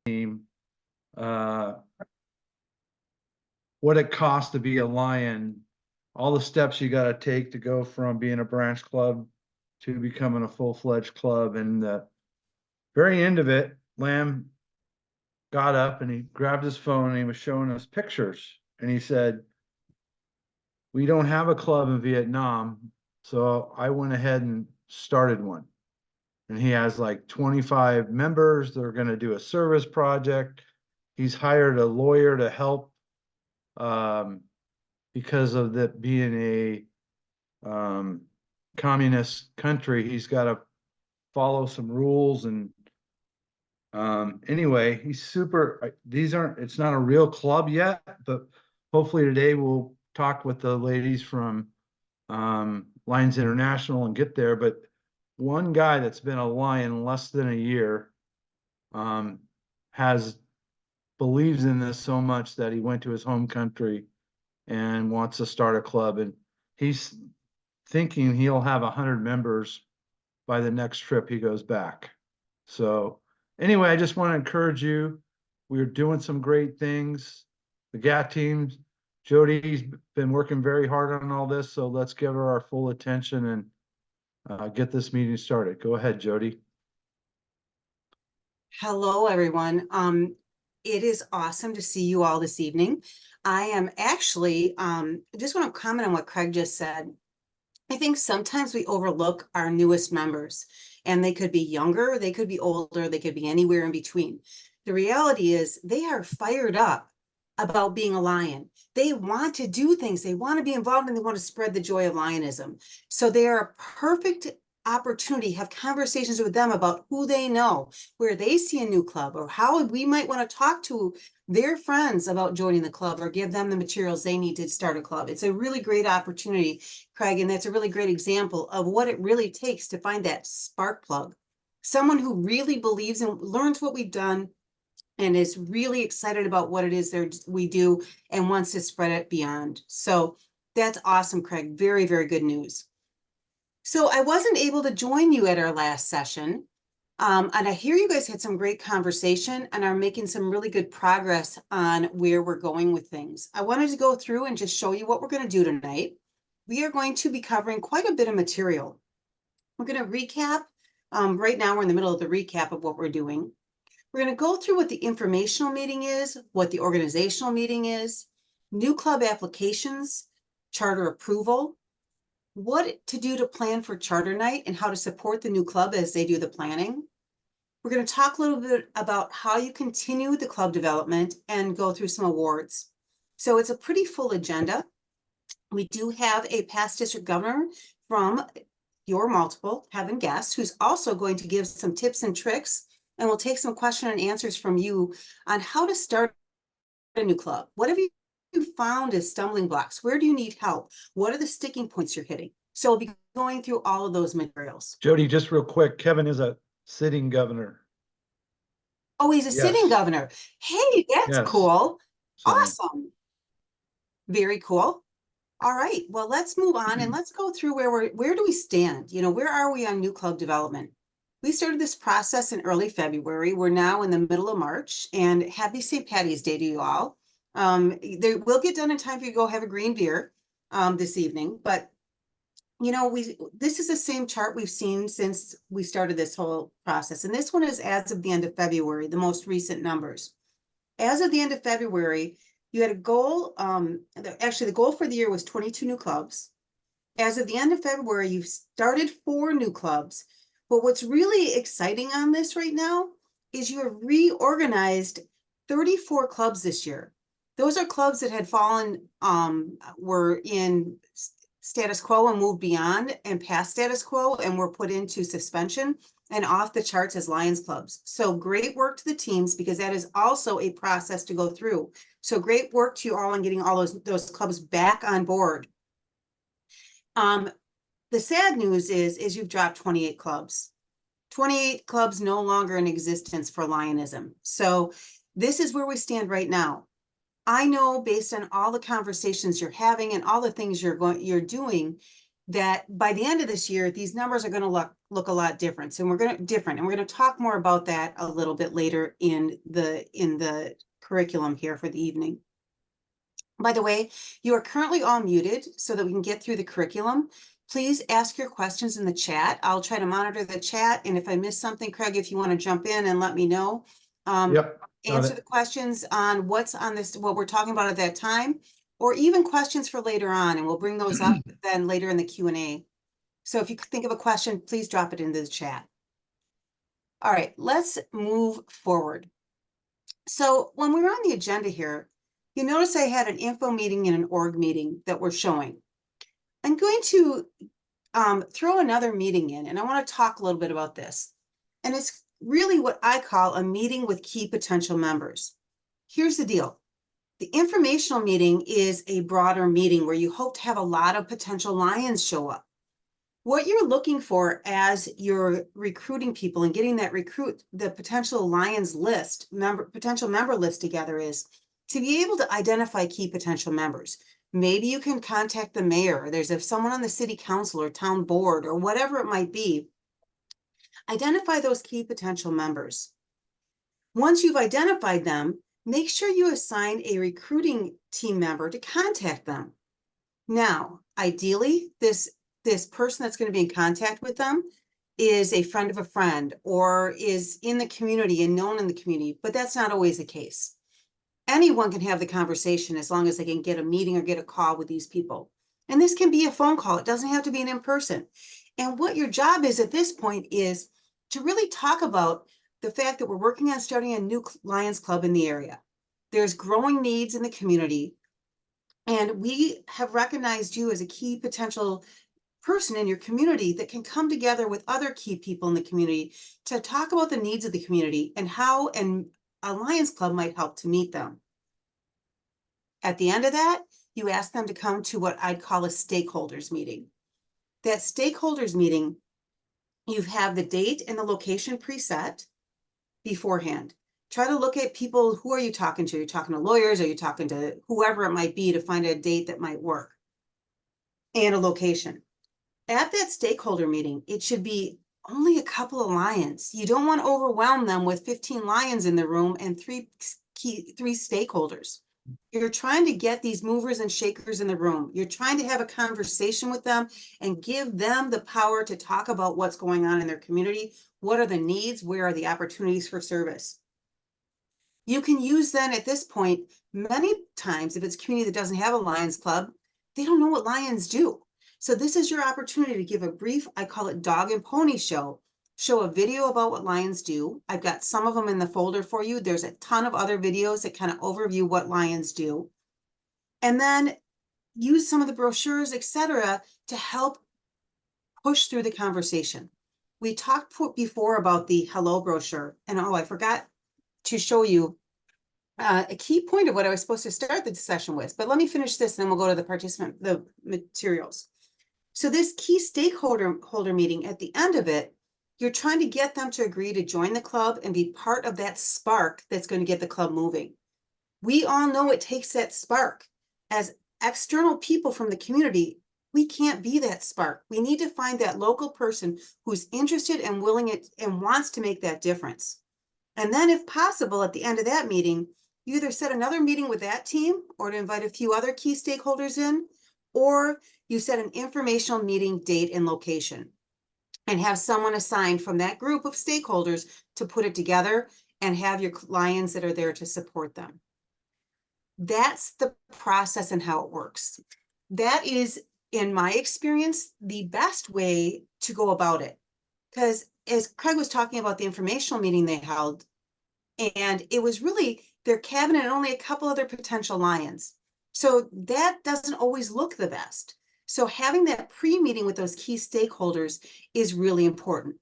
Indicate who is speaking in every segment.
Speaker 1: uh, what it costs to be a Lion, all the steps you got to take to go from being a branch club to becoming a full-fledged club. And the very end of it, Lamb got up and he grabbed his phone and he was showing us pictures. And he said, "We don't have a club in Vietnam." So I went ahead and started one. And he has like 25 members. They're going to do a service project. He's hired a lawyer to help because of that being a communist country. He's got to follow some rules. And anyway, he's super. It's not a real club yet, but hopefully today we'll talk with the ladies from Lions International and get there. But one guy that's been a Lion less than a year believes in this so much that he went to his home country and wants to start a club. And he's thinking he'll have 100 members by the next trip he goes back. So anyway, I just want to encourage you. We're doing some great things. The GAT team, Jody's been working very hard on all this, so let's give her our full attention and get this meeting started. Go ahead, Jody.
Speaker 2: Hello, everyone. It is awesome to see you all this evening. I am actually just want to comment on what Craig just said. I think sometimes we overlook our newest members, and they could be younger, they could be older, they could be anywhere in between. The reality is they are fired up about being a Lion. They want to do things, they want to be involved, and they want to spread the joy of Lionism. So they are a perfect opportunity, have conversations with them about who they know, where they see a new club, or how we might want to talk to their friends about joining the club, or give them the materials they need to start a club. It's a really great opportunity, Craig, and that's a really great example of what it really takes to find that spark plug. Someone who really believes and learns what we've done and is really excited about what it is we do and wants to spread it beyond. So that's awesome, Craig. Very, very good news. So I wasn't able to join you at our last session. And I hear you guys had some great conversation and are making some really good progress on where we're going with things. I wanted to go through and just show you what we're going to do tonight. We are going to be covering quite a bit of material. We're going to recap. Right now, we're in the middle of the recap of what we're doing. We're going to go through what the informational meeting is, what the organizational meeting is, new club applications, charter approval, what to do to plan for charter night and how to support the new club as they do the planning. We're going to talk a little bit about how you continue the club development and go through some awards. So it's a pretty full agenda. We do have a past district governor from your multiple, Kevin Guest, who's also going to give some tips and tricks, and we'll take some question and answers from you on how to start a new club. What have you found as stumbling blocks? Where do you need help? What are the sticking points you're hitting? So we'll be going through all of those materials.
Speaker 1: Jody, just real quick, Kevin is a sitting governor.
Speaker 2: Oh, he's a sitting governor. Hey, that's cool.
Speaker 1: So.
Speaker 2: Awesome. Very cool. All right, well, let's move on and let's go through where do we stand? You know, where are we on new club development? We started this process in early February. We're now in the middle of March, and happy St. Patty's Day to you all. They will get done in time for you to go have a green beer this evening. But, you know, this is the same chart we've seen since we started this whole process. And this one is as of the end of February, the most recent numbers. As of the end of February, you had a goal. Actually, the goal for the year was 22 new clubs. As of the end of February, you've started 4 new clubs. But what's really exciting on this right now is you have reorganized 34 clubs this year. Those are clubs that had fallen, were in status quo and moved beyond and past status quo and were put into suspension and off the charts as Lions clubs. So great work to the teams, because that is also a process to go through. So great work to you all on getting all those clubs back on board. The sad news is you've dropped 28 clubs. 28 clubs no longer in existence for Lionism. So this is where we stand right now. I know, based on all the conversations you're having and all the things you're doing, that by the end of this year, these numbers are going to look a lot different. And we're going to talk more about that a little bit later in the curriculum here for the evening. By the way, you are currently all muted so that we can get through the curriculum. Please ask your questions in the chat. I'll try to monitor the chat. And if I miss something, Craig, if you want to jump in and let me know.
Speaker 1: Yep.
Speaker 2: Answer the questions on what's on this, what we're talking about at that time, or even questions for later on, and we'll bring those up then later in the Q&A. So if you think of a question, please drop it into the chat. All right, let's move forward. So when we were on the agenda here, you notice I had an info meeting and an org meeting that we're showing. I'm going to throw another meeting in, and I want to talk a little bit about this. And it's really what I call a meeting with key potential members. Here's the deal. The informational meeting is a broader meeting where you hope to have a lot of potential Lions show up. What you're looking for as you're recruiting people and getting the potential Lions list, potential member list together is to be able to identify key potential members. Maybe you can contact the mayor. If someone on the city council or town board or whatever it might be, identify those key potential members. Once you've identified them, make sure you assign a recruiting team member to contact them. Now, ideally, this person that's going to be in contact with them is a friend of a friend or is in the community and known in the community, but that's not always the case. Anyone can have the conversation as long as they can get a meeting or get a call with these people. And this can be a phone call. It doesn't have to be an in-person. And what your job is at this point is to really talk about the fact that we're working on starting a new Lions Club in the area. There's growing needs in the community. And we have recognized you as a key potential person in your community that can come together with other key people in the community to talk about the needs of the community and how a Lions Club might help to meet them. At the end of that, you ask them to come to what I'd call a stakeholders meeting. That stakeholders meeting, you have the date and the location preset beforehand. Try to look at people. Who are you talking to? Are you talking to lawyers? Are you talking to whoever it might be to find a date that might work and a location? At that stakeholder meeting, it should be only a couple of Lions. You don't want to overwhelm them with 15 Lions in the room and three stakeholders. You're trying to get these movers and shakers in the room. You're trying to have a conversation with them and give them the power to talk about what's going on in their community. What are the needs? Where are the opportunities for service? You can use then at this point, many times, if it's a community that doesn't have a Lions Club, they don't know what Lions do. So this is your opportunity to give a brief, I call it dog and pony show a video about what Lions do. I've got some of them in the folder for you. There's a ton of other videos that kind of overview what Lions do. And then use some of the brochures, etc., to help push through the conversation. We talked before about the hello brochure, and I forgot to show you a key point of what I was supposed to start the session with, but let me finish this and then we'll go to the materials. So this key stakeholder meeting, at the end of it, you're trying to get them to agree to join the club and be part of that spark that's going to get the club moving. We all know it takes that spark. As external people from the community, we can't be that spark. We need to find that local person who's interested and willing and wants to make that difference. And then if possible, at the end of that meeting, you either set another meeting with that team or to invite a few other key stakeholders in, or you set an informational meeting date and location and have someone assigned from that group of stakeholders to put it together and have your Lions that are there to support them. That's the process and how it works. That is, in my experience, the best way to go about it. Because as Craig was talking about the informational meeting they held, and it was really their cabinet and only a couple other potential Lions. So that doesn't always look the best. So having that pre-meeting with those key stakeholders is really important.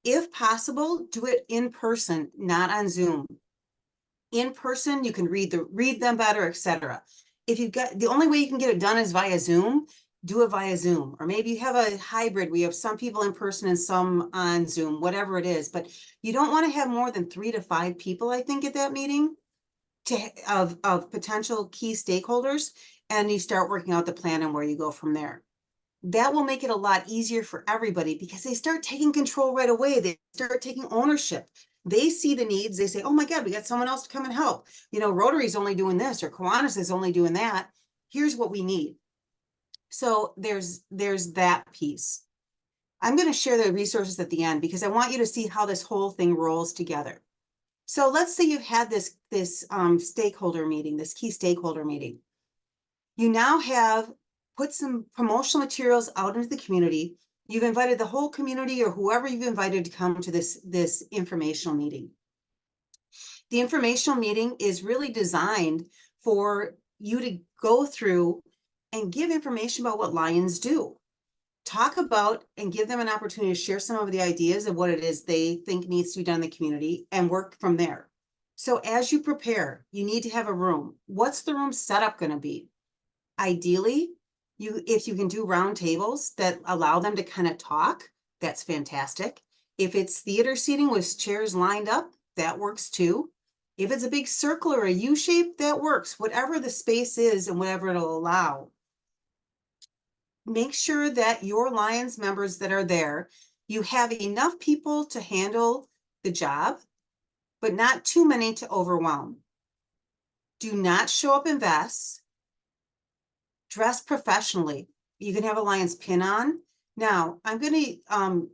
Speaker 2: If possible, do it in person, not on Zoom. In person, you can read them better, etc. If you've got, the only way you can get it done is via Zoom, do it via Zoom. Or maybe you have a hybrid. We have some people in person and some on Zoom, whatever it is. But you don't want to have more than 3 to 5 people, I think, at that meeting of potential key stakeholders. And you start working out the plan and where you go from there. that will make it a lot easier for everybody because they start taking control right away. They start taking ownership. They see the needs. They say, oh my God, we got someone else to come and help. You know, Rotary's only doing this or Kiwanis is only doing that. Here's what we need. So there's that piece. I'm going to share the resources at the end because I want you to see how this whole thing rolls together. So let's say you've had this stakeholder meeting, this key stakeholder meeting. You now have put some promotional materials out into the community. You've invited the whole community or whoever you've invited to come to this informational meeting. The informational meeting is really designed for you to go through and give information about what Lions do. Talk about and give them an opportunity to share some of the ideas of what it is they think needs to be done in the community and work from there. So as you prepare, you need to have a room. What's the room setup going to be? Ideally, if you can do round tables that allow them to kind of talk, that's fantastic. If it's theater seating with chairs lined up, that works too. If it's a big circle or a U shape, that works. Whatever the space is and whatever it'll allow. Make sure that your Lions members that are there, you have enough people to handle the job, but not too many to overwhelm. Do not show up in vests. Dress professionally. You can have a Lions pin on. Now, I'm going to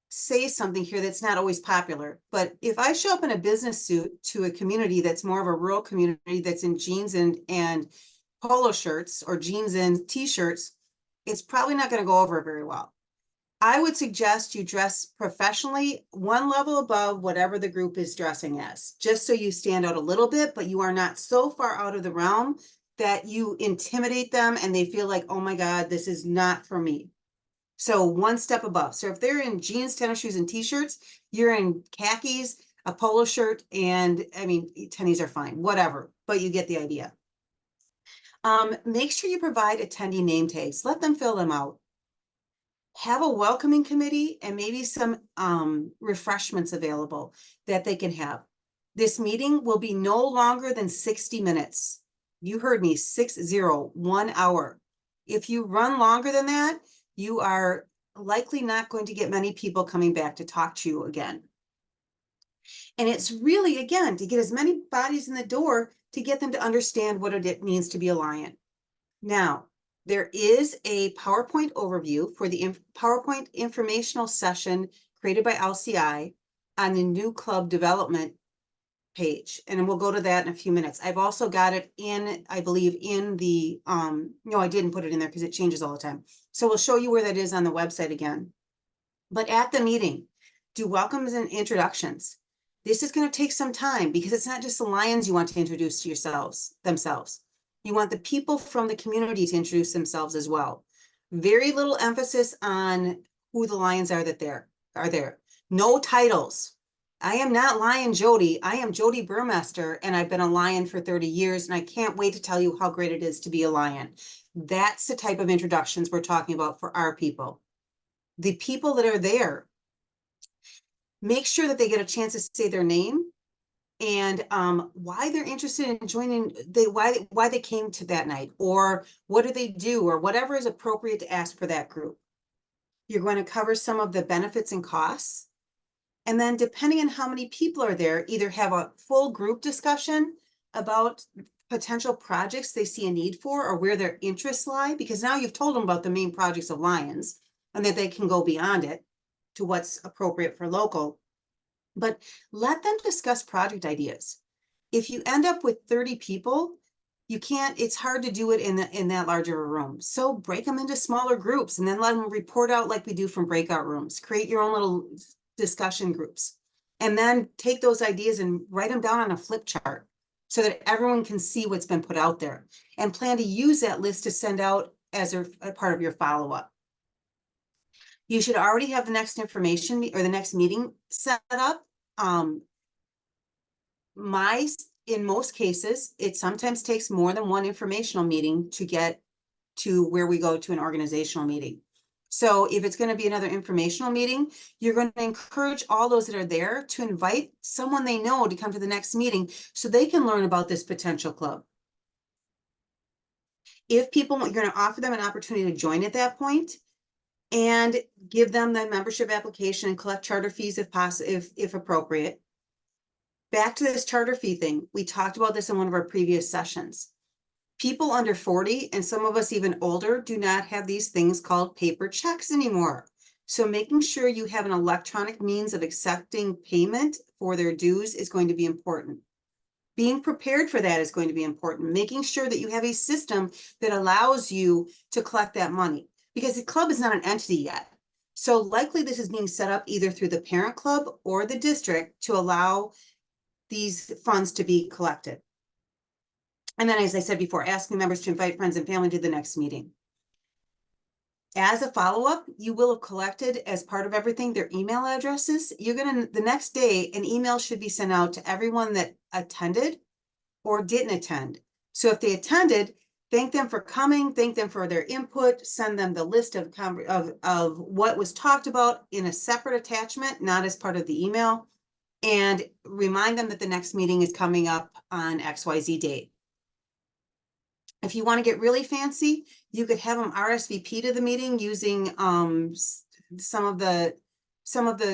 Speaker 2: say something here that's not always popular, but if I show up in a business suit to a community that's more of a rural community that's in jeans and polo shirts or jeans and t-shirts, it's probably not going to go over very well. I would suggest you dress professionally, one level above whatever the group is dressing as, just so you stand out a little bit, but you are not so far out of the realm that you intimidate them and they feel like, oh my God, this is not for me. So one step above. So if they're in jeans, tennis shoes, and t-shirts, you're in khakis, a polo shirt, and I mean, tennies are fine, whatever, but you get the idea. Make sure you provide attendee name tags. Let them fill them out. Have a welcoming committee and maybe some refreshments available that they can have. This meeting will be no longer than 60 minutes. You heard me, 1 hour. If you run longer than that, you are likely not going to get many people coming back to talk to you again. And it's really, again, to get as many bodies in the door to get them to understand what it means to be a Lion. Now, there is a PowerPoint overview for the PowerPoint informational session created by LCI on the new club development page. And we'll go to that in a few minutes. I've also got it in, I believe, in the, no, I didn't put it in there because it changes all the time. So we'll show you where that is on the website again. But at the meeting, do welcomes and introductions. This is going to take some time because it's not just the Lions you want to introduce to themselves. You want the people from the community to introduce themselves as well. Very little emphasis on who the Lions are that are there. No titles. I am not Lion Jody. I am Jody Burmester, and I've been a Lion for 30 years, and I can't wait to tell you how great it is to be a Lion. That's the type of introductions we're talking about for our people. The people that are there, make sure that they get a chance to say their name and why they're interested in joining, why they came to that night, or what do they do, or whatever is appropriate to ask for that group. You're going to cover some of the benefits and costs. And then depending on how many people are there, either have a full group discussion about potential projects they see a need for or where their interests lie, because now you've told them about the main projects of Lions and that they can go beyond it to what's appropriate for local. But let them discuss project ideas. If you end up with 30 people, you can't, it's hard to do it in that larger a room. So break them into smaller groups and then let them report out like we do from breakout rooms. Create your own little discussion groups. And then take those ideas and write them down on a flip chart so that everyone can see what's been put out there and plan to use that list to send out as a part of your follow-up. You should already have the next information or the next meeting set up. In most cases, it sometimes takes more than one informational meeting to get to where we go to an organizational meeting. So if it's going to be another informational meeting, you're going to encourage all those that are there to invite someone they know to come to the next meeting so they can learn about this potential club. If people, you're gonna offer them an opportunity to join at that point and give them the membership application and collect charter fees if possible, if appropriate. Back to this charter fee thing, we talked about this in one of our previous sessions. People under 40 and some of us even older do not have these things called paper checks anymore. So making sure you have an electronic means of accepting payment for their dues is going to be important. Being prepared for that is going to be important. Making sure that you have a system that allows you to collect that money, because the club is not an entity yet. So likely this is being set up either through the parent club or the district to allow these funds to be collected. And then, as I said before, asking members to invite friends and family to the next meeting. As a follow-up, you will have collected, as part of everything, their email addresses. You're gonna, the next day, an email should be sent out to everyone that attended or didn't attend. So if they attended, thank them for coming, thank them for their input, send them the list of what was talked about in a separate attachment, not as part of the email, and remind them that the next meeting is coming up on XYZ date. If you want to get really fancy, you could have them RSVP to the meeting using some of the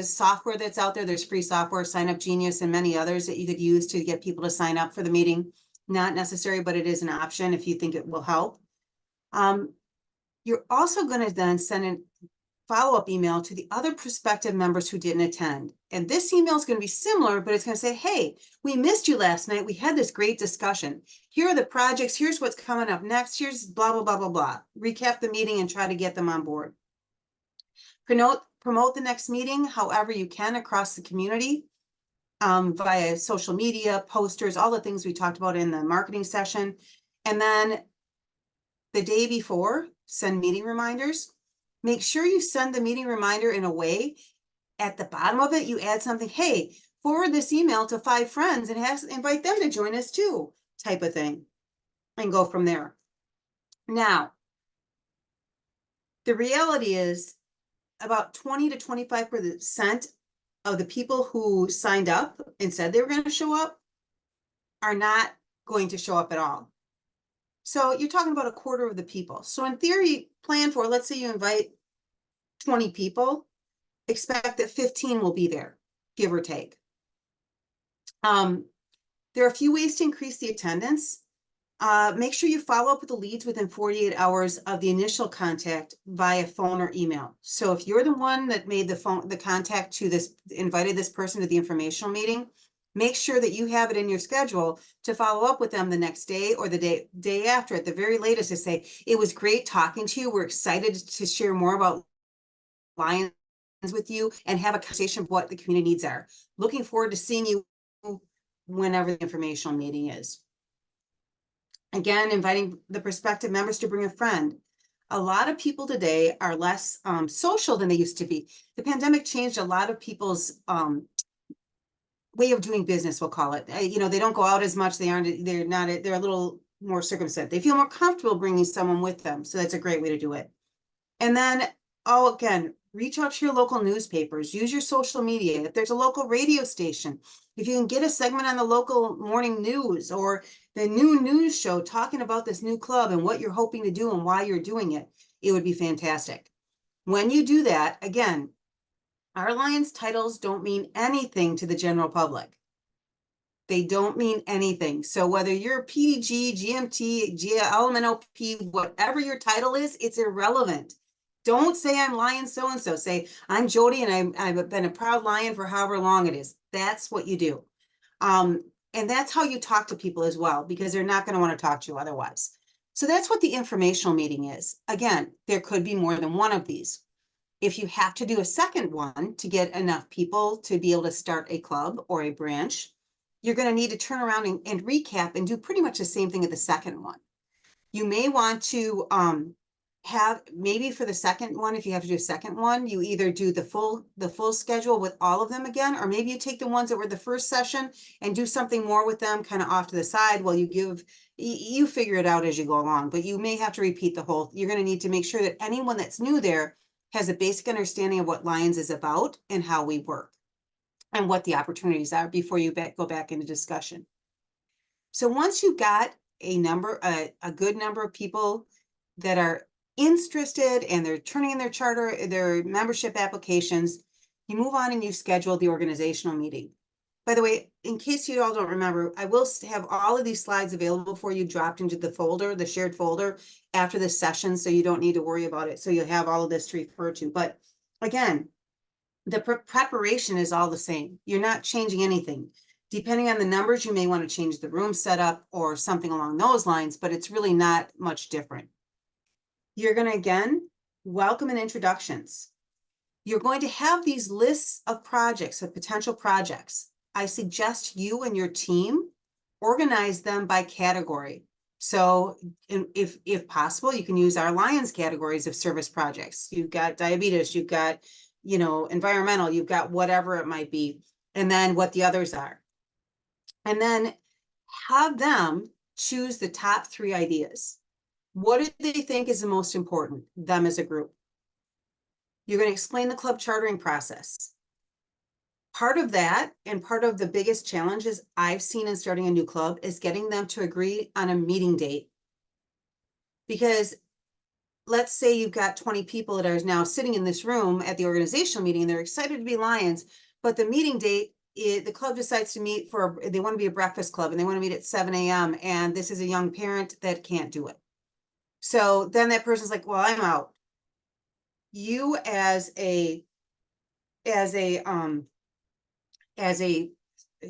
Speaker 2: software that's out there. There's free software, Sign Up Genius, and many others that you could use to get people to sign up for the meeting. Not necessary, but it is an option if you think it will help. You're also going to then send a follow-up email to the other prospective members who didn't attend. And this email is going to be similar, but it's going to say, hey, we missed you last night. We had this great discussion. Here are the projects. Here's what's coming up next. Here's blah, blah, blah, blah, blah. Recap the meeting and try to get them on board. Promote the next meeting however you can across the community, via social media, posters, all the things we talked about in the marketing session. And then the day before, send meeting reminders. Make sure you send the meeting reminder in a way, at the bottom of it, you add something, hey, forward this email to 5 friends and invite them to join us too, type of thing, and go from there. Now, the reality is about 20 to 25% of the people who signed up and said they were going to show up are not going to show up at all. So you're talking about a quarter of the people. So in theory, plan for, let's say you invite 20 people, expect that 15 will be there, give or take. There are a few ways to increase the attendance. Make sure you follow up with the leads within 48 hours of the initial contact via phone or email. So if you're the one that made the contact to this, invited this person to the informational meeting, make sure that you have it in your schedule to follow up with them the next day or the day after, at the very latest, to say, it was great talking to you. We're excited to share more about Lions with you and have a conversation of what the community needs are. Looking forward to seeing you whenever the informational meeting is. Again, inviting the prospective members to bring a friend. A lot of people today are less social than they used to be. The pandemic changed a lot of people's way of doing business, we'll call it. You know, they don't go out as much. They're a little more circumspect. They feel more comfortable bringing someone with them. So that's a great way to do it. And then, again, reach out to your local newspapers, use your social media. If there's a local radio station, if you can get a segment on the local morning news or the new news show talking about this new club and what you're hoping to do and why you're doing it, it would be fantastic. When you do that, again, our Lions titles don't mean anything to the general public. They don't mean anything. So whether you're PDG, GMT, LMNOP, whatever your title is, it's irrelevant. Don't say I'm Lion so-and-so. Say I'm Jody and I've been a proud Lion for however long it is. That's what you do. And that's how you talk to people as well, because they're not going to want to talk to you otherwise. So that's what the informational meeting is. Again, there could be more than one of these. If you have to do a second one to get enough people to be able to start a club or a branch, you're going to need to turn around and recap and do pretty much the same thing at the second one. You may want to have, maybe for the second one, if you have to do a second one, you either do the full schedule with all of them again, or maybe you take the ones that were the first session and do something more with them kind of off to the side while you figure it out as you go along. But you may have to repeat you're going to need to make sure that anyone that's new there has a basic understanding of what Lions is about and how we work and what the opportunities are before you go back into discussion. So once you've got a good number of people that are interested and they're turning in their charter, their membership applications, you move on and you schedule the organizational meeting. By the way, in case you all don't remember, I will have all of these slides available for you dropped into the folder, the shared folder after this session, so you don't need to worry about it. So you'll have all of this to refer to. But again, the preparation is all the same. You're not changing anything. Depending on the numbers, you may want to change the room setup or something along those lines, but it's really not much different. You're going to, again, welcome and introductions. You're going to have these lists of projects, of potential projects. I suggest you and your team organize them by category. So if possible, you can use our Lions categories of service projects. You've got diabetes, you've got, you know, environmental, you've got whatever it might be, and then what the others are. And then have them choose the top 3 ideas. What do they think is the most important, them as a group? You're going to explain the club chartering process. Part of that, and part of the biggest challenges I've seen in starting a new club, is getting them to agree on a meeting date. Because let's say you've got 20 people that are now sitting in this room at the organizational meeting, and they're excited to be Lions, but the meeting date, the club decides to meet they want to be a breakfast club and they want to meet at 7 a.m. and this is a young parent that can't do it. So then that person's like, well, I'm out. You as a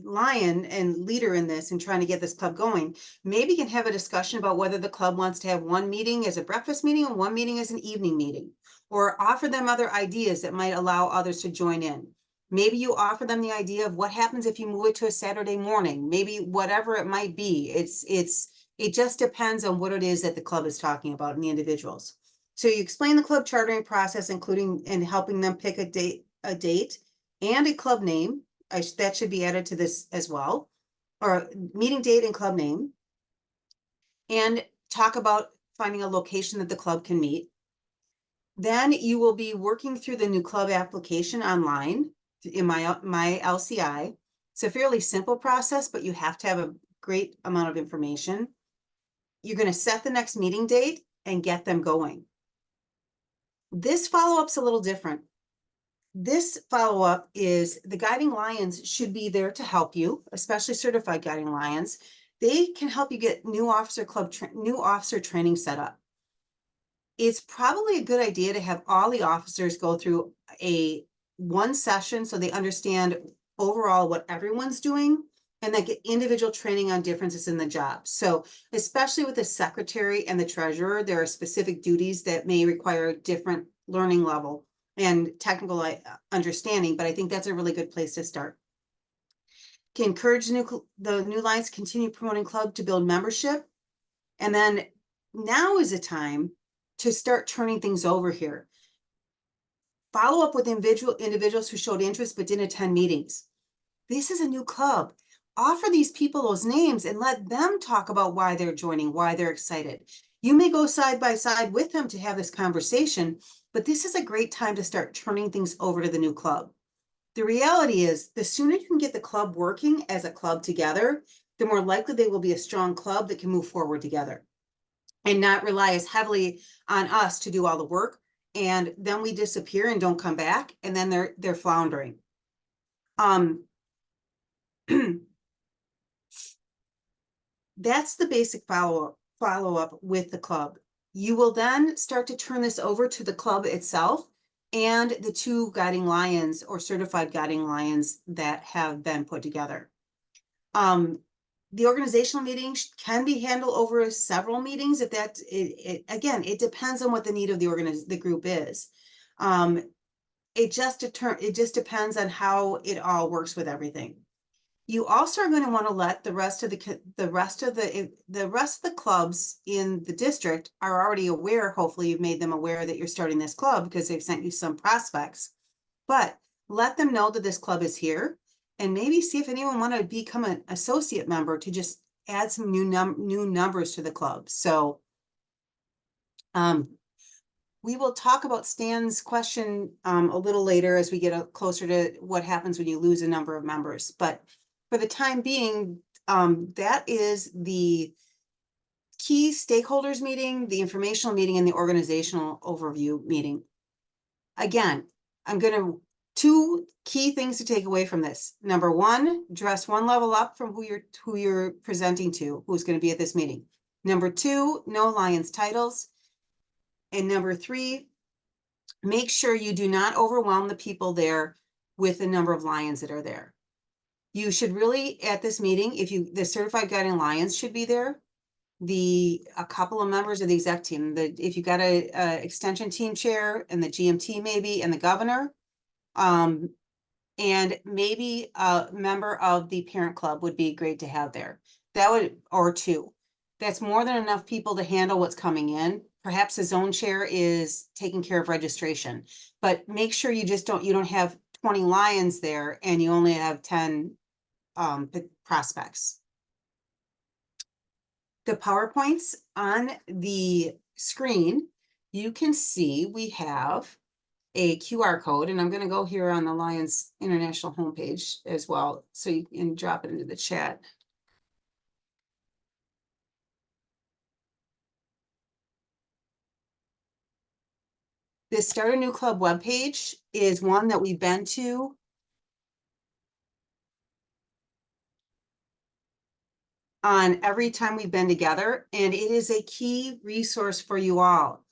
Speaker 2: lion and leader in this and trying to get this club going, maybe you can have a discussion about whether the club wants to have one meeting as a breakfast meeting and one meeting as an evening meeting, or offer them other ideas that might allow others to join in. Maybe you offer them the idea of what happens if you move it to a Saturday morning, maybe whatever it might be. It just depends on what it is that the club is talking about and the individuals. So you explain the club chartering process, including and helping them pick a date and a club name. That should be added to this as well, or meeting date and club name, and talk about finding a location that the club can meet. Then you will be working through the new club application online in my LCI. It's a fairly simple process, but you have to have a great amount of information. You're going to set the next meeting date and get them going. This follow-up's a little different. This follow-up is the Guiding Lions should be there to help you, especially certified Guiding Lions. They can help you get new officer training set up. It's probably a good idea to have all the officers go through one session so they understand overall what everyone's doing, and then get individual training on differences in the job. So especially with the secretary and the treasurer, there are specific duties that may require a different learning level and technical understanding, but I think that's a really good place to start. Can encourage the new Lions to continue promoting club to build membership. And then now is a time to start turning things over here. Follow up with individuals who showed interest but didn't attend meetings. This is a new club. Offer these people those names and let them talk about why they're joining, why they're excited. You may go side by side with them to have this conversation, but this is a great time to start turning things over to the new club. The reality is, the sooner you can get the club working as a club together, the more likely they will be a strong club that can move forward together and not rely as heavily on us to do all the work. And then we disappear and don't come back, and then they're floundering. That's the basic follow-up with the club. You will then start to turn this over to the club itself and the 2 Guiding Lions or certified Guiding Lions that have been put together. The organizational meeting can be handled over several meetings. If that, again, it depends on what the need of the group is. It just depends on how it all works with everything. You also are going to want to let the rest of the clubs in the district are already aware. Hopefully you've made them aware that you're starting this club because they've sent you some prospects, but let them know that this club is here, and maybe see if anyone want to become an associate member to just add some new numbers to the club. So we will talk about Stan's question a little later as we get closer to what happens when you lose a number of members. But for the time being, that is the key stakeholders meeting, the informational meeting, and the organizational overview meeting. Again, two key things to take away from this. Number one, dress one level up from who you're presenting to, who's going to be at this meeting. Number two, no Lions titles. And number three, make sure you do not overwhelm the people there with the number of Lions that are there. You should really, at this meeting, the certified guiding Lions should be there. A couple of members of the exec team, if you got a extension team chair and the GMT maybe, and the governor, and maybe a member of the parent club would be great to have there. Or two. That's more than enough people to handle what's coming in. Perhaps the zone chair is taking care of registration, but make sure you don't have 20 Lions there and you only have 10 prospects. The PowerPoints on the screen, you can see we have a QR code, and I'm going to go here on the Lions International homepage as well, so you can drop it into the chat. This Start a New Club webpage is one that we've been to on every time we've been together, and it is a key resource for you all.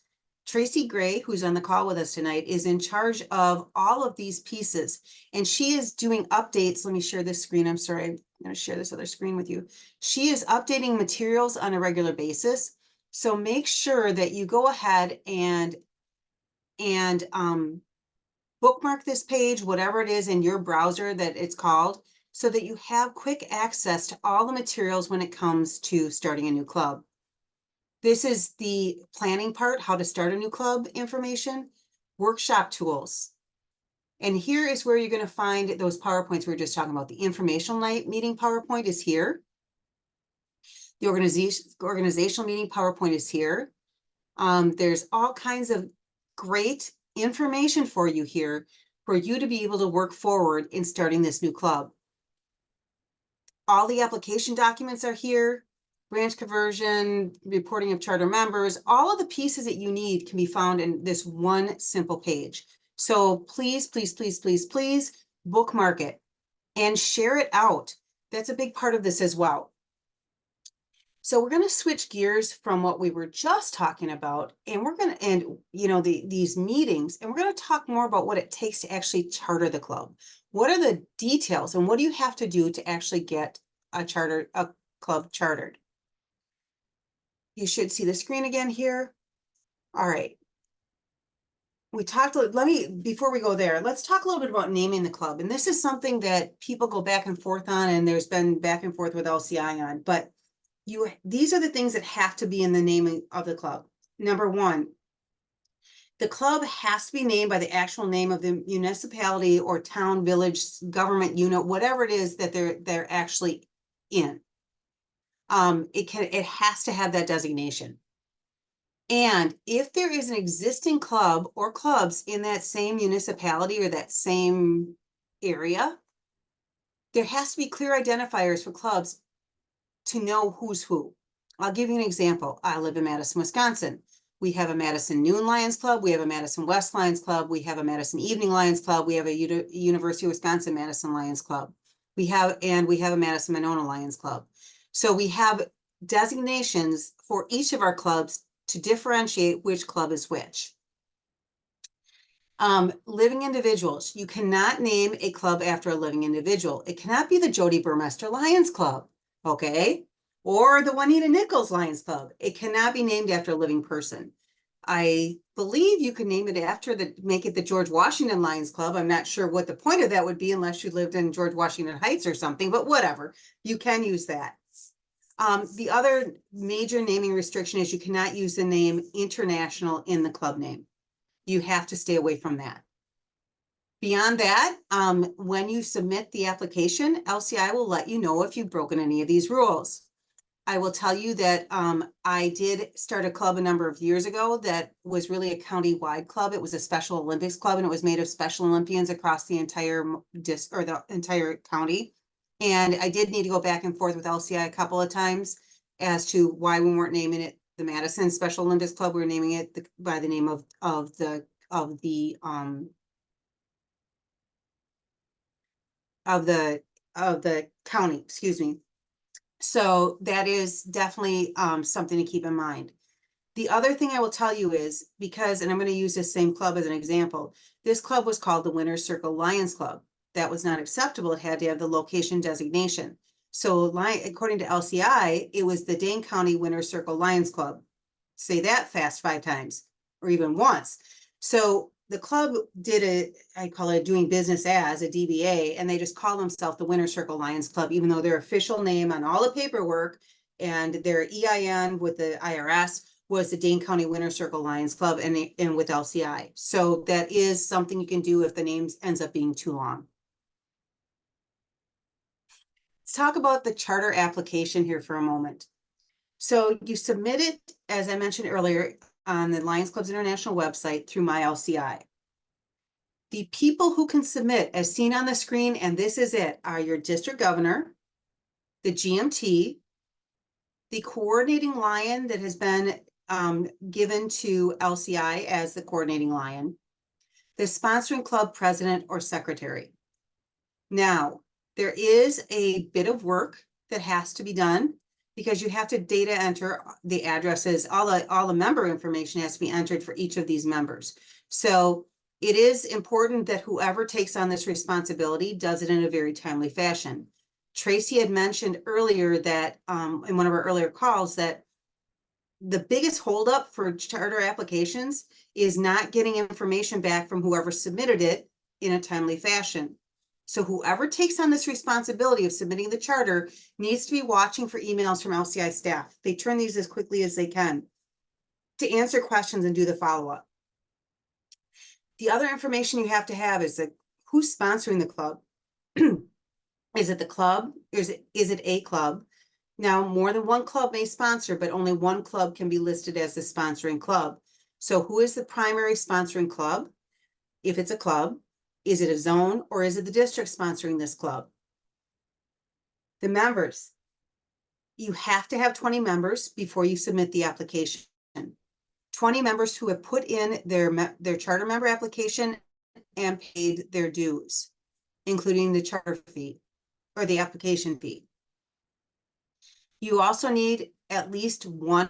Speaker 2: Tracy Gray, who's on the call with us tonight, is in charge of all of these pieces, and she is doing updates. Let me share this screen. I'm sorry, I'm going to share this other screen with you. She is updating materials on a regular basis, so make sure that you go ahead and bookmark this page, whatever it is in your browser that it's called, so that you have quick access to all the materials when it comes to starting a new club. This is the planning part, how to start a new club information, workshop tools. And here is where you're going to find those PowerPoints we were just talking about. The informational night meeting PowerPoint is here. The organizational meeting PowerPoint is here. There's all kinds of great information for you here for you to be able to work forward in starting this new club. All the application documents are here. Branch conversion, reporting of charter members, all of the pieces that you need can be found in this one simple page. So please, please, please, please, please bookmark it and share it out. That's a big part of this as well. So we're going to switch gears from what we were just talking about, and we're going to, these meetings, and we're going to talk more about what it takes to actually charter the club. What are the details and what do you have to do to actually get a club chartered? You should see the screen again here. All right. We talked, before we go there, let's talk a little bit about naming the club. And this is something that people go back and forth on, and there's been back and forth with LCI on, but these are the things that have to be in the naming of the club. Number one, the club has to be named by the actual name of the municipality or town, village, government unit, whatever it is that they're actually in. It has to have that designation. And if there is an existing club or clubs in that same municipality or that same area, there has to be clear identifiers for clubs to know who's who. I'll give you an example. I live in Madison, Wisconsin. We have a Madison Noon Lions Club. We have a Madison West Lions Club. We have a Madison Evening Lions Club. We have a University of Wisconsin Madison Lions Club. We have a Madison Monona Lions Club. So we have designations for each of our clubs to differentiate which club is which. Living individuals. You cannot name a club after a living individual. It cannot be the Jody Burmester Lions Club, okay? Or the Juanita Nichols Lions Club. It cannot be named after a living person. I believe you can name it make it the George Washington Lions Club. I'm not sure what the point of that would be unless you lived in George Washington Heights or something, but whatever, you can use that. The other major naming restriction is you cannot use the name international in the club name. You have to stay away from that. Beyond that, when you submit the application, LCI will let you know if you've broken any of these rules. I will tell you that I did start a club a number of years ago that was really a county-wide club. It was a Special Olympics club, and it was made of Special Olympians across the entire the entire county. And I did need to go back and forth with LCI a couple of times. as to why we weren't naming it the Madison Special Olympics Club. We were naming it by the name of the county, excuse me. So that is definitely something to keep in mind. The other thing I will tell you is because, and I'm going to use this same club as an example, this club was called the Winner's Circle Lions Club. That was not acceptable. It had to have the location designation. So according to LCI, it was the Dane County Winner's Circle Lions Club. Say that fast 5 times or even once. So the club did I call it doing business as a DBA, and they just call themselves the Winner's Circle Lions Club, even though their official name on all the paperwork and their EIN with the IRS was the Dane County Winner's Circle Lions Club and with LCI. So that is something you can do if the name ends up being too long. Let's talk about the charter application here for a moment. So you submit it, as I mentioned earlier, on the Lions Clubs International website through MyLCI. The people who can submit, as seen on the screen, and this is it, are your district governor, the GMT, the coordinating lion that has been given to LCI as the coordinating lion, the sponsoring club president or secretary. Now, there is a bit of work that has to be done because you have to data enter the addresses, all the member information has to be entered for each of these members. So it is important that whoever takes on this responsibility does it in a very timely fashion. Tracy had mentioned earlier that in one of our earlier calls that the biggest holdup for charter applications is not getting information back from whoever submitted it in a timely fashion. So whoever takes on this responsibility of submitting the charter needs to be watching for emails from LCI staff. They turn these as quickly as they can to answer questions and do the follow-up. The other information you have to have is that who's sponsoring the club. Is it the club? Is it a club? Now, more than one club may sponsor, but only one club can be listed as the sponsoring club. So who is the primary sponsoring club? If it's a club, is it a zone or is it the district sponsoring this club? The members. You have to have 20 members before you submit the application. 20 members who have put in their charter member application and paid their dues, including the charter fee or the application fee. You also need at least one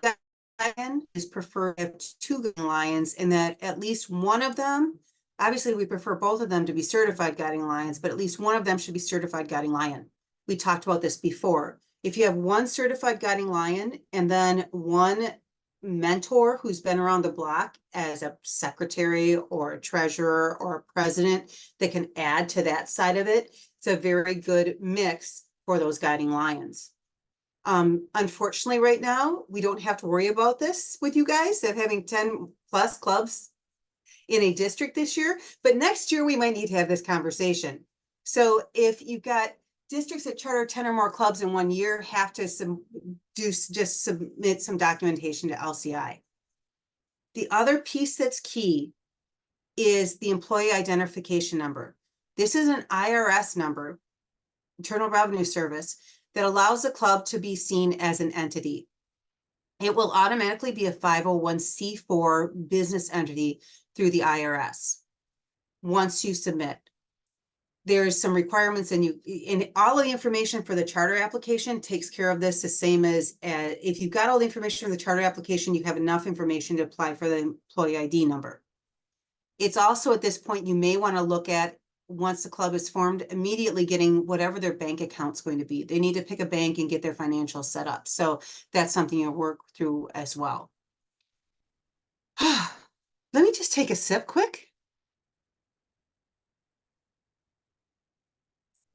Speaker 2: lion, is preferred 2 lions, and that at least one of them, obviously we prefer both of them to be certified guiding lions, but at least one of them should be certified guiding lion. We talked about this before. If you have one certified guiding lion and then one mentor who's been around the block as a secretary or a treasurer or a president that can add to that side of it, it's a very good mix for those guiding lions. Unfortunately, right now, we don't have to worry about this with you guys of having 10 plus clubs in a district this year, but next year we might need to have this conversation. So if you've got districts that charter 10 or more clubs in 1 year, have to just submit some documentation to LCI. The other piece that's key is the employee identification number. This is an IRS number, Internal Revenue Service, that allows the club to be seen as an entity. It will automatically be a 501c4 business entity through the IRS once you submit. There's some requirements and all of the information for the charter application takes care of this the same as if you've got all the information for the charter application, you have enough information to apply for the employee ID number. It's also at this point, you may want to look at, once the club is formed, immediately getting whatever their bank account's going to be. They need to pick a bank and get their financials set up. So that's something you'll work through as well. Let me just take a sip quick.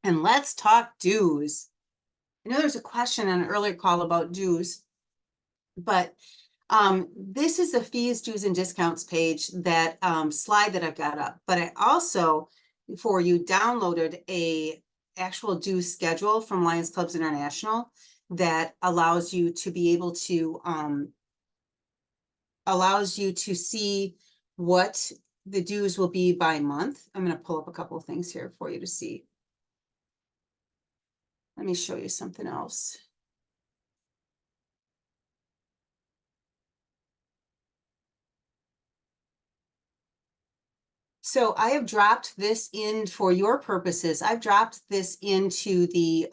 Speaker 2: And let's talk dues. I know there's a question on an earlier call about dues, but this is the fees, dues, and discounts page, that slide that I've got up. But I also, for you, downloaded a actual dues schedule from Lions Clubs International that allows you to be able to see what the dues will be by month. I'm going to pull up a couple of things here for you to see. Let me show you something else. So I have dropped this in for your purposes. I've dropped this into the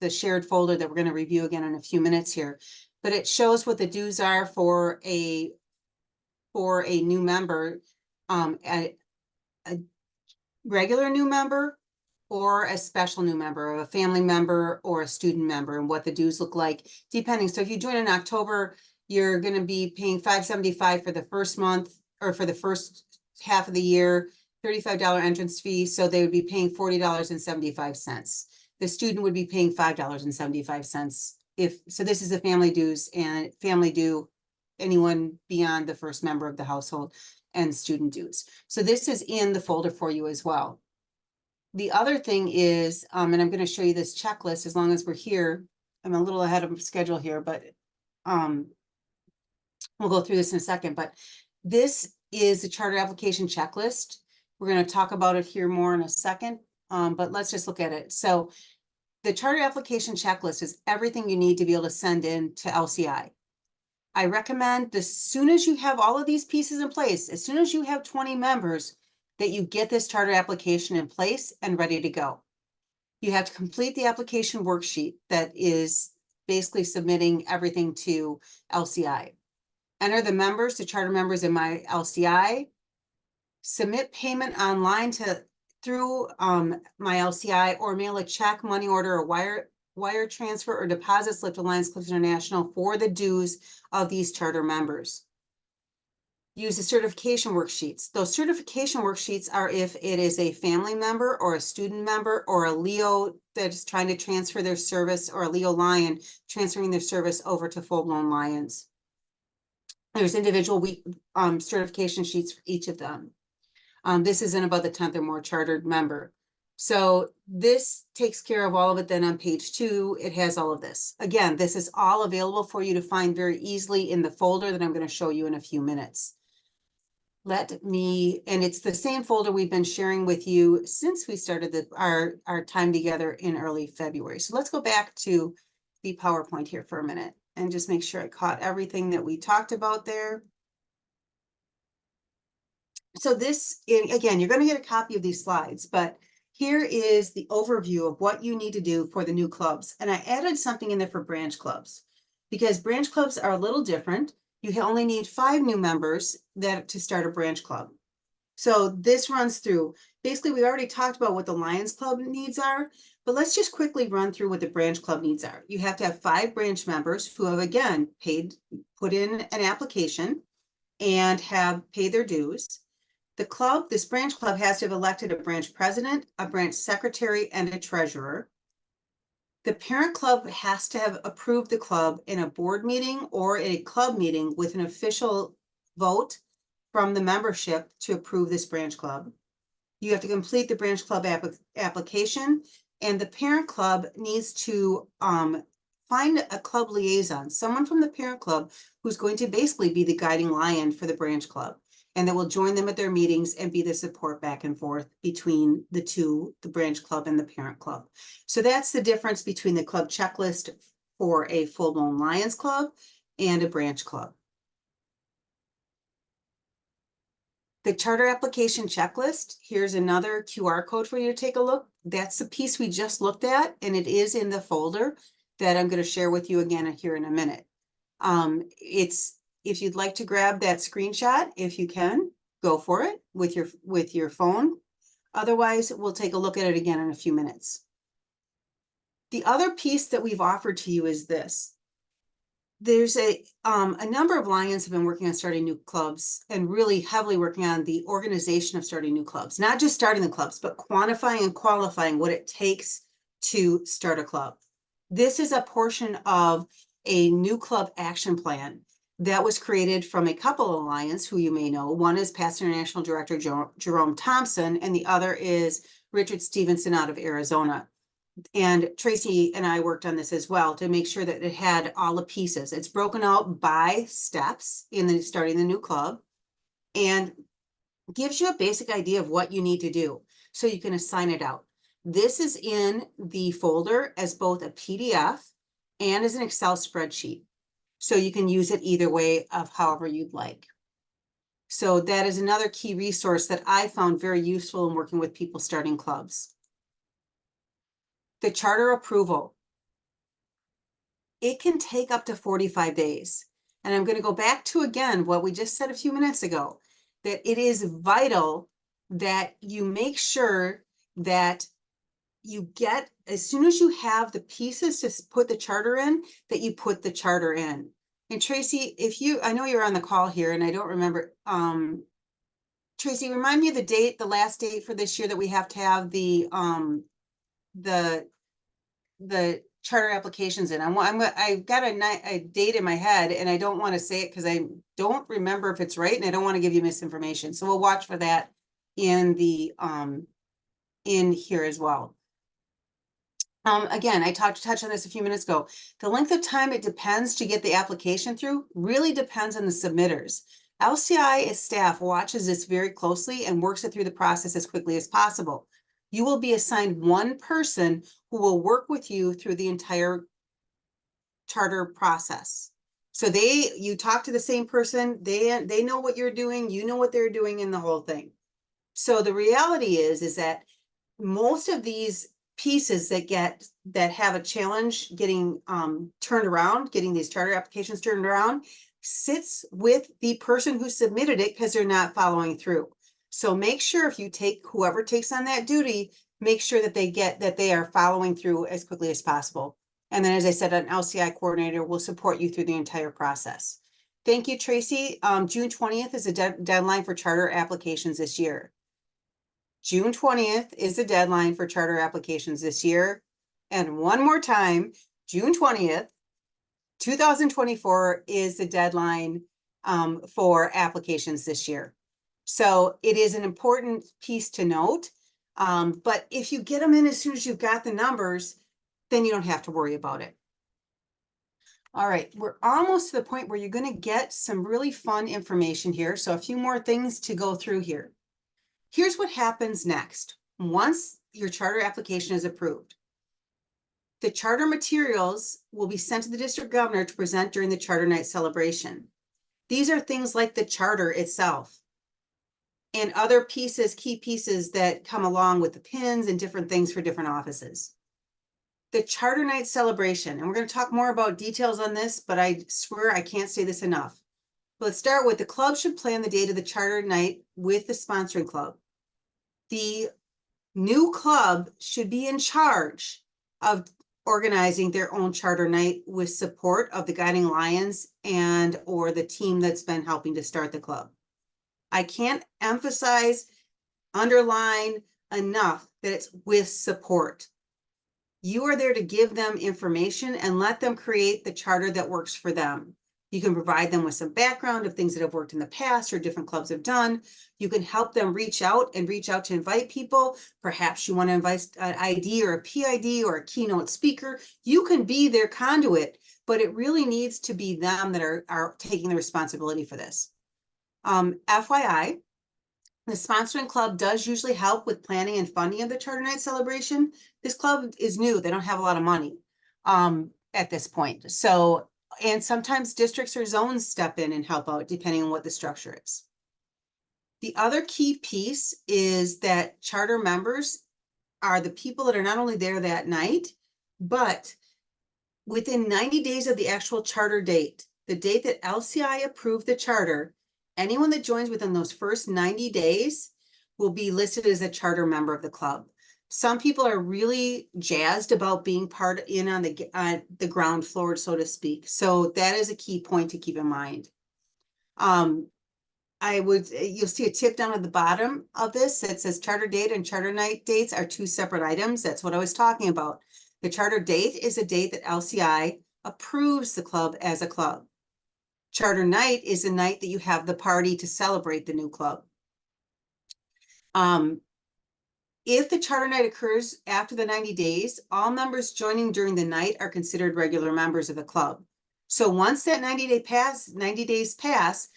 Speaker 2: shared folder that we're going to review again in a few minutes here. But it shows what the dues are for a new member, a regular new member, or a special new member, a family member or a student member, and what the dues look like depending. So if you join in October, you're going to be paying $575 for the first month, or for the first half of the year, $35 entrance fee. So they would be paying $40.75. The student would be paying $5.75. So this is the family dues, and family due anyone beyond the first member of the household, and student dues. So this is in the folder for you as well. The other thing is, and I'm going to show you this checklist as long as we're here. I'm a little ahead of schedule here, but we'll go through this in a second. But this is the charter application checklist. We're going to talk about it here more in a second, but let's just look at it. So the charter application checklist is everything you need to be able to send in to LCI. I recommend, as soon as you have all of these pieces in place, as soon as you have 20 members, that you get this charter application in place and ready to go. You have to complete the application worksheet that is basically submitting everything to LCI. Enter the members, the charter members in my LCI. Submit payment online through my LCI, or mail a check, money order, or wire transfer or deposit slip to Lions Clubs International for the dues of these charter members. Use the certification worksheets. Those certification worksheets are if it is a family member or a student member or a LEO that is trying to transfer their service, or a LEO Lion transferring their service over to full-blown Lions. There's individual certification sheets for each of them. This is in about the 10th or more chartered member. So this takes care of all of it. Then on page 2, it has all of this. Again, this is all available for you to find very easily in the folder that I'm going to show you in a few minutes. And it's the same folder we've been sharing with you since we started our time together in early February. So let's go back to the PowerPoint here for a minute and just make sure I caught everything that we talked about there. So this, again, you're going to get a copy of these slides, but here is the overview of what you need to do for the new clubs. And I added something in there for branch clubs, because branch clubs are a little different. You only need 5 new members to start a branch club. So this runs through, basically we already talked about what the Lions Club needs are, but let's just quickly run through what the branch club needs are. You have to have 5 branch members who have, again, put in an application and have paid their dues. This branch club has to have elected a branch president, a branch secretary, and a treasurer. The parent club has to have approved the club in a board meeting or a club meeting with an official vote from the membership to approve this branch club. You have to complete the branch club application, and the parent club needs to find a club liaison, someone from the parent club who's going to basically be the guiding lion for the branch club, and that will join them at their meetings and be the support back and forth between the branch club and the parent club. So that's the difference between the club checklist for a full-blown Lions Club and a branch club. The charter application checklist, here's another QR code for you to take a look. That's the piece we just looked at, and it is in the folder that I'm going to share with you again here in a minute. If you'd like to grab that screenshot, if you can, go for it with your phone. Otherwise, we'll take a look at it again in a few minutes. The other piece that we've offered to you is this. There's a number of Lions have been working on starting new clubs, and really heavily working on the organization of starting new clubs. Not just starting the clubs, but quantifying and qualifying what it takes to start a club. This is a portion of a new club action plan that was created from a couple of Lions who you may know. One is past International Director Jerome Thompson, and the other is Richard Stevenson out of Arizona. And Tracy and I worked on this as well to make sure that it had all the pieces. It's broken out by steps in starting the new club, and gives you a basic idea of what you need to do so you can assign it out. This is in the folder as both a PDF and as an Excel spreadsheet. So you can use it either way of however you'd like. So that is another key resource that I found very useful in working with people starting clubs. The charter approval. It can take up to 45 days. And I'm going to go back to, again, what we just said a few minutes ago, that it is vital that you make sure that you get, as soon as you have the pieces to put the charter in, that you put the charter in. And Tracy, I know you're on the call here and I don't remember, Tracy, remind me of the date, the last date for this year that we have to have the charter applications in. I've got a date in my head and I don't want to say it because I don't remember if it's right and I don't want to give you misinformation. So we'll watch for that in the in here as well. Again, I touched on this a few minutes ago. The length of time it depends to get the application through really depends on the submitters. LCI as staff watches this very closely and works it through the process as quickly as possible. You will be assigned one person who will work with you through the entire charter process. So you talk to the same person, they know what you're doing, you know what they're doing in the whole thing. So the reality is that most of these pieces that have a challenge getting turned around, getting these charter applications turned around, sits with the person who submitted it because they're not following through. So make sure if you take whoever takes on that duty, make sure that they are following through as quickly as possible. And then, as I said, an LCI coordinator will support you through the entire process. Thank you, Tracy. June 20th is a deadline for charter applications this year. June 20th is the deadline for charter applications this year. And one more time, June 20th, 2024 is the deadline for applications this year. So it is an important piece to note. But if you get them in as soon as you've got the numbers, then you don't have to worry about it. All right, we're almost to the point where you're going to get some really fun information here. So a few more things to go through here. Here's what happens next. Once your charter application is approved, the charter materials will be sent to the district governor to present during the charter night celebration. These are things like the charter itself and other pieces, key pieces that come along with the pins and different things for different offices. The charter night celebration, and we're going to talk more about details on this, but I swear I can't say this enough. Let's start with the club should plan the date of the charter night with the sponsoring club. The new club should be in charge of organizing their own charter night with support of the Guiding Lions and or the team that's been helping to start the club. I can't emphasize, underline enough that it's with support. You are there to give them information and let them create the charter that works for them. You can provide them with some background of things that have worked in the past or different clubs have done. You can help them reach out to invite people. Perhaps you want to invite an ID or a PID or a keynote speaker. You can be their conduit, but it really needs to be them that are taking the responsibility for this. FYI, the sponsoring club does usually help with planning and funding of the charter night celebration. This club is new. They don't have a lot of money at this point. So, and sometimes districts or zones step in and help out depending on what the structure is. The other key piece is that charter members are the people that are not only there that night, but within 90 days of the actual charter date, the date that LCI approved the charter, anyone that joins within those first 90 days will be listed as a charter member of the club. Some people are really jazzed about being part in on the ground floor, so to speak. So that is a key point to keep in mind. You'll see a tip down at the bottom of this that says charter date and charter night dates are two separate items. That's what I was talking about. The charter date is a date that LCI approves the club as a club. Charter night is the night that you have the party to celebrate the new club. If the charter night occurs after the 90 days, all members joining during the night are considered regular members of the club. So once that 90 days pass,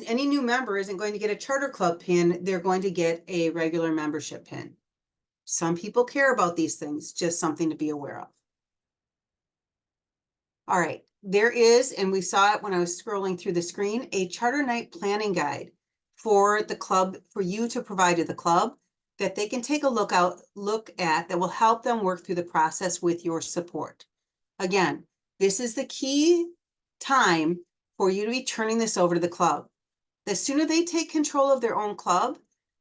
Speaker 2: any new member isn't going to get a charter club pin, they're going to get a regular membership pin. Some people care about these things, just something to be aware of. All right, there is, and we saw it when I was scrolling through the screen, a charter night planning guide. for the club, for you to provide to the club that they can take a look at that will help them work through the process with your support. Again, this is the key time for you to be turning this over to the club. The sooner they take control of their own club,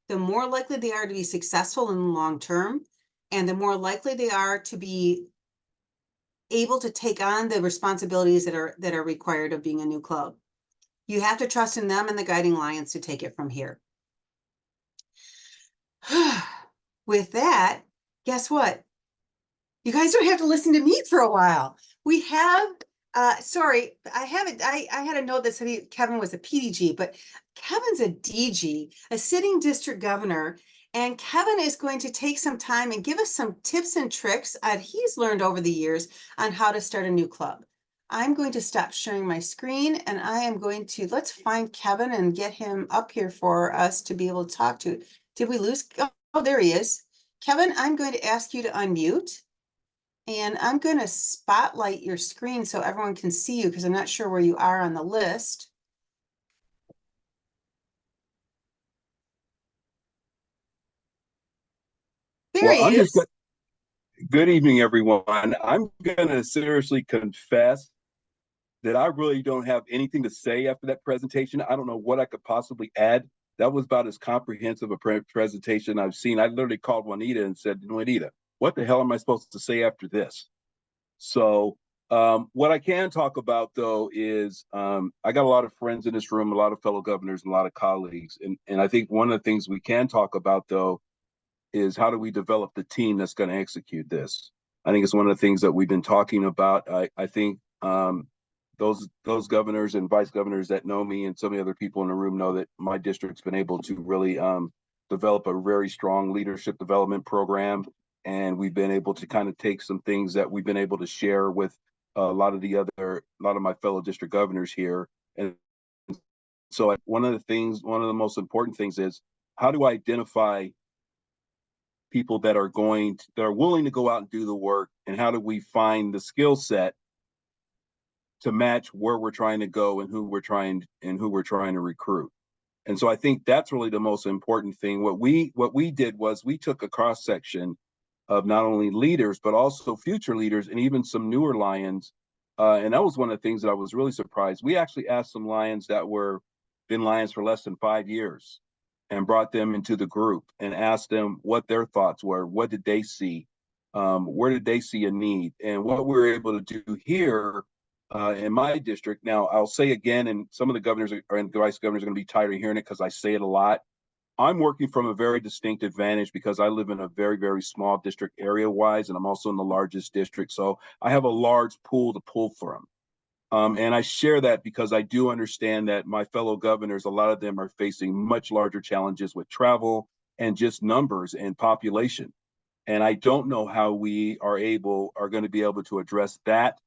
Speaker 2: the more likely they are to be successful in the long term, and the more likely they are to be able to take on the responsibilities that are required of being a new club. You have to trust in them and the Guiding Lions to take it from here. With that, guess what? You guys don't have to listen to me for a while. We have, sorry, I had a note that said Kevin was a PDG, but Kevin's a DG, a sitting district governor, and Kevin is going to take some time and give us some tips and tricks that he's learned over the years on how to start a new club. I'm going to stop sharing my screen and I am going to, let's find Kevin and get him up here for us to be able to talk to. Did we lose? Oh, there he is. Kevin, I'm going to ask you to unmute. And I'm going to spotlight your screen so everyone can see you because I'm not sure where you are on the list. There he is.
Speaker 3: Good evening, everyone. I'm going to seriously confess that I really don't have anything to say after that presentation. I don't know what I could possibly add. That was about as comprehensive a presentation I've seen. I literally called Juanita and said, Juanita, what the hell am I supposed to say after this? So what I can talk about, though, is I got a lot of friends in this room, a lot of fellow governors, and a lot of colleagues. And I think one of the things we can talk about, though, is how do we develop the team that's going to execute this? I think it's one of the things that we've been talking about. I think those governors and vice governors that know me and some of the other people in the room know that my district's been able to really develop a very strong leadership development program. And we've been able to kind of take some things that we've been able to share with a lot of my fellow district governors here. And so one of the most important things is how do I identify people that are willing to go out and do the work, and how do we find the skill set to match where we're trying to go and who we're trying to recruit. And so I think that's really the most important thing. What we did was we took a cross section of not only leaders but also future leaders and even some newer Lions, and that was one of the things that I was really surprised. We actually asked some Lions that were been Lions for less than 5 years and brought them into the group and asked them what their thoughts were. What did they see? Where did they see a need? And what we were able to do here in my district. Now, I'll say again, and some of the governors and vice governors are going to be tired of hearing it because I say it a lot. I'm working from a very distinct advantage because I live in a very, very small district area-wise, and I'm also in the largest district. So I have a large pool to pull from. And I share that because I do understand that my fellow governors, a lot of them are facing much larger challenges with travel and just numbers and population. And I don't know how we are going to be able to address that.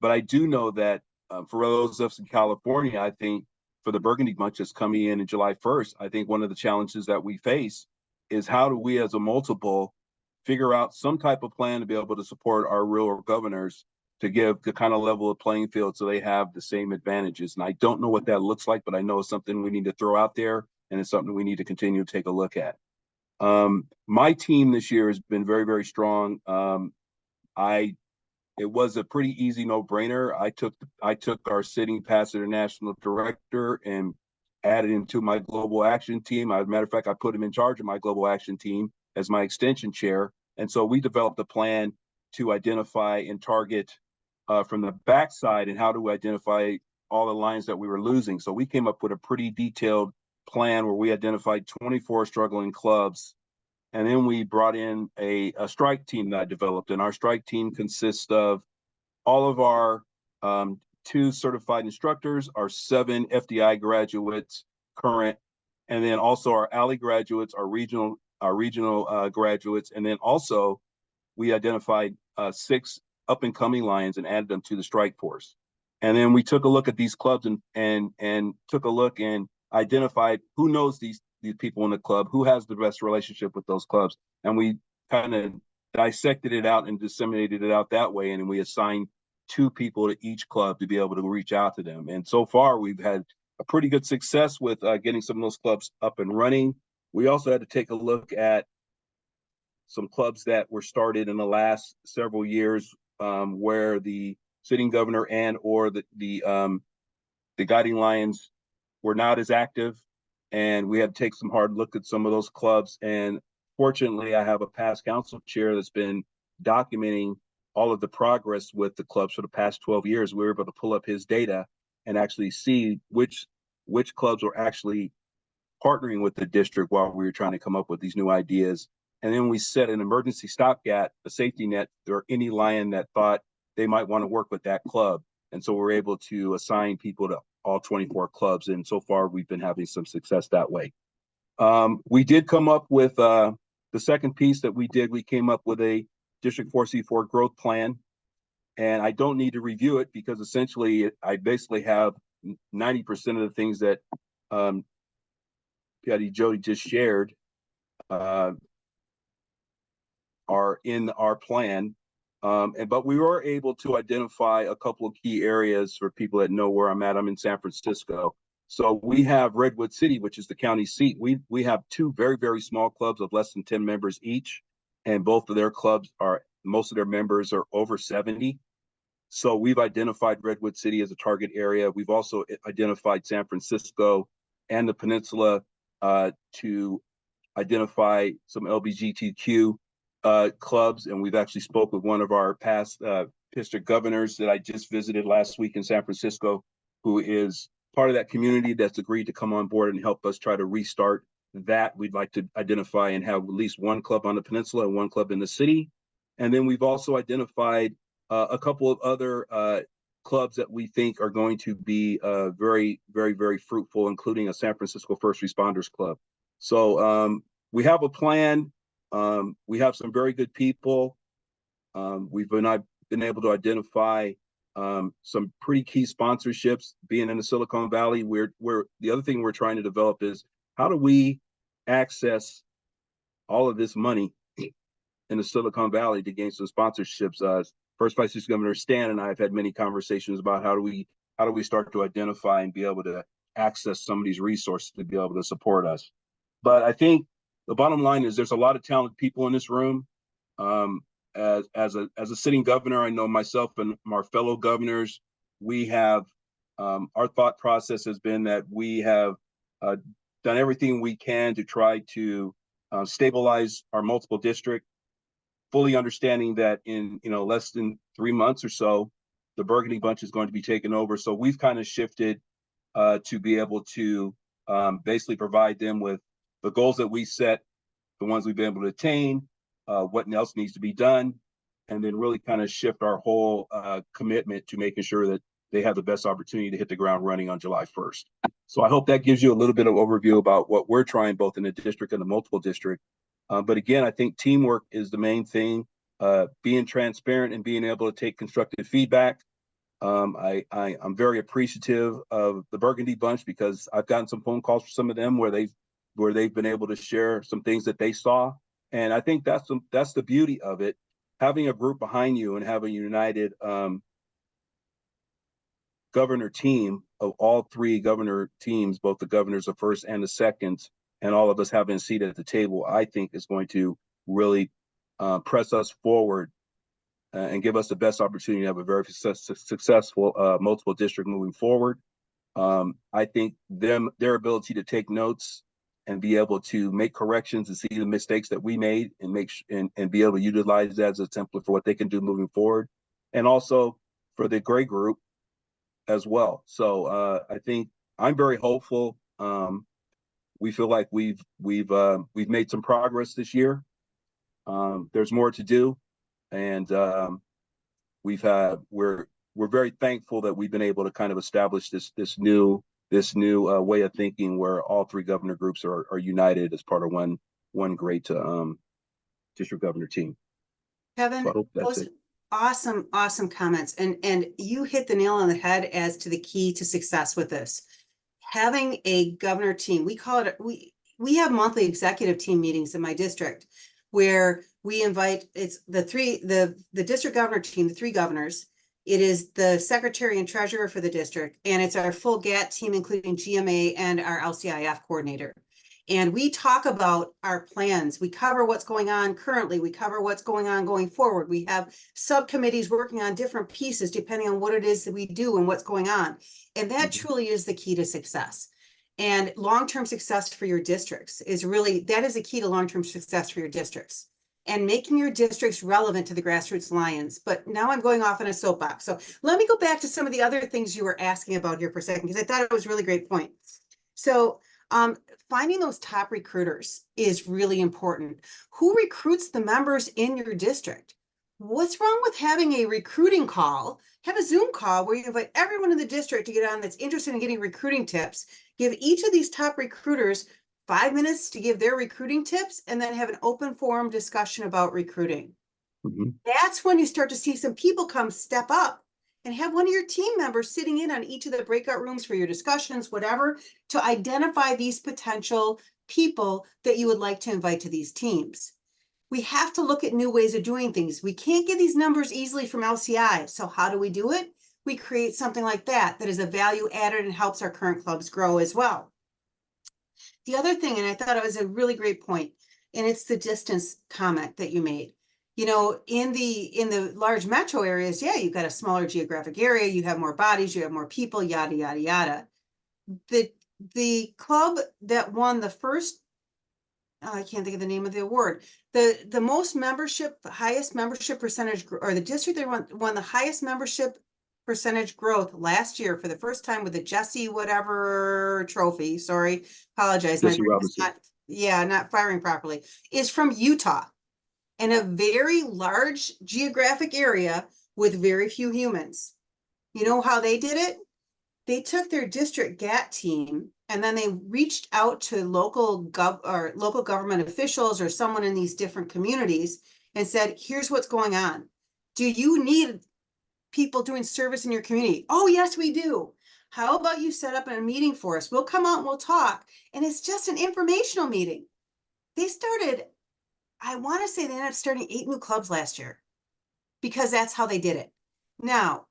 Speaker 3: But I do know that for those of us in California, I think for the Burgundy Bunch that's coming in July 1st, I think one of the challenges that we face is how do we as a multiple figure out some type of plan to be able to support our rural governors to give the kind of level of playing field so they have the same advantages. And I don't know what that looks like, but I know it's something we need to throw out there, and it's something we need to continue to take a look at. My team this year has been very, very strong. It was a pretty easy no-brainer. I took our sitting past international director and added him to my global action team. As a matter of fact, I put him in charge of my global action team as my extension chair. And so we developed a plan to identify and target from the backside and how to identify all the lines that we were losing. So we came up with a pretty detailed plan where we identified 24 struggling clubs. And then we brought in a strike team that I developed. And our strike team consists of all of our 2 certified instructors, our 7 FDI graduates current, and then also our ALI graduates, our regional graduates. And then also we identified 6 up and coming Lions and added them to the strike force. And then we took a look at these clubs and took a look and identified who knows these people in the club, who has the best relationship with those clubs. And we kind of dissected it out and disseminated it out that way. And we assigned 2 people to each club to be able to reach out to them. And so far we've had a pretty good success with getting some of those clubs up and running. We also had to take a look at some clubs that were started in the last several years, where the sitting governor and or the Guiding Lions were not as active, and we had to take some hard look at some of those clubs. And fortunately, I have a past council chair that's been documenting all of the progress with the clubs for the past 12 years. We were able to pull up his data and actually see which clubs were actually partnering with the district while we were trying to come up with these new ideas. And then we set an emergency stopgap, a safety net, or any Lion that thought they might want to work with that club. And so we're able to assign people to all 24 clubs. And so far, we've been having some success that way. We did come up with the second piece that we did. We came up with a District 4C4 growth plan. And I don't need to review it because essentially I basically have 90% of the things that Patty Jody just shared are in our plan. But we were able to identify a couple of key areas for people that know where I'm at. I'm in San Francisco. So we have Redwood City, which is the county seat. We have two very, very small clubs of less than 10 members each. And both of their clubs most of their members are over 70. So we've identified Redwood City as a target area. We've also identified San Francisco and the peninsula to identify some LGBTQ clubs. And we've actually spoke with one of our past district governors that I just visited last week in San Francisco, who is part of that community that's agreed to come on board and help us try to restart that. We'd like to identify and have at least one club on the peninsula and one club in the city. And then we've also identified a couple of other clubs that we think are going to be very, very, very fruitful, including a San Francisco First Responders Club. So we have a plan. We have some very good people. We've been able to identify some pretty key sponsorships. Being in the Silicon Valley, the other thing we're trying to develop is how do we access all of this money in the Silicon Valley to gain some sponsorships. First Vice Governor Stan and I have had many conversations about how do we start to identify and be able to access some of these resources to be able to support us. But I think the bottom line is there's a lot of talented people in this room. As a sitting governor, I know myself and our fellow governors, we have our thought process has been that we have done everything we can to try to stabilize our multiple district, fully understanding that in less than 3 months or so, the Burgundy Bunch is going to be taken over. So we've kind of shifted to be able to basically provide them with the goals that we set, the ones we've been able to attain, what else needs to be done, and then really kind of shift our whole commitment to making sure that they have the best opportunity to hit the ground running on July 1st. So I hope that gives you a little bit of overview about what we're trying both in the district and the multiple district. But again, I think teamwork is the main thing, being transparent and being able to take constructive feedback. I'm very appreciative of the Burgundy Bunch because I've gotten some phone calls from some of them where they've been able to share some things that they saw. And I think that's the beauty of it. Having a group behind you and having a united governor team of all three governor teams, both the governors of first and the second, and all of us having a seat at the table, I think is going to really press us forward and give us the best opportunity to have a very successful multiple district moving forward. I think their ability to take notes and be able to make corrections and see the mistakes that we made and be able to utilize that as a template for what they can do moving forward. And also for the Gray Group as well. So I think I'm very hopeful. We feel like we've made some progress this year. There's more to do, and we're very thankful that we've been able to kind of establish this new way of thinking where all three governor groups are united as part of one great district governor team.
Speaker 2: Kevin,
Speaker 3: So
Speaker 2: those awesome comments, and you hit the nail on the head as to the key to success with this. Having a governor team, we call it, we have monthly executive team meetings in my district where we invite, it's the district governor team, the three governors, It is the secretary and treasurer for the district, and it's our full GAT team, including GMA and our LCIF coordinator. And we talk about our plans. We cover what's going on currently. We cover what's going on going forward. We have subcommittees working on different pieces depending on what it is that we do and what's going on. And that truly is the key to success. And long-term success for your districts is really, that is a key to long-term success for your districts and making your districts relevant to the grassroots Lions. But now I'm going off on a soapbox. So let me go back to some of the other things you were asking about here for a second, because I thought it was a really great point. So finding those top recruiters is really important. Who recruits the members in your district? What's wrong with having a recruiting call? Have a Zoom call where you invite everyone in the district to get on that's interested in getting recruiting tips. Give each of these top recruiters 5 minutes to give their recruiting tips, and then have an open forum discussion about recruiting. That's when you start to see some people come step up and have one of your team members sitting in on each of the breakout rooms for your discussions, whatever, to identify these potential people that you would like to invite to these teams. We have to look at new ways of doing things. We can't get these numbers easily from LCI. So how do we do it? We create something like that is a value added and helps our current clubs grow as well. The other thing, and I thought it was a really great point, and it's the distance comment that you made. You know, in the large metro areas, yeah, you've got a smaller geographic area, you have more bodies, you have more people, yada, yada, yada. The club that won the first, I can't think of the name of the award, the most membership, highest membership percentage, or the district that won the highest membership percentage growth last year for the first time with the Jesse whatever trophy, sorry, apologize.
Speaker 3: Jesse Robinson.
Speaker 2: Not firing properly, is from Utah, in a very large geographic area with very few humans. You know how they did it? They took their district GAT team and then they reached out to local government officials or someone in these different communities and said, here's what's going on. Do you need people doing service in your community? Oh, yes, we do. How about you set up a meeting for us? We'll come out and we'll talk. And it's just an informational meeting. They started, I want to say they ended up starting 8 new clubs last year because that's how they did it. Now,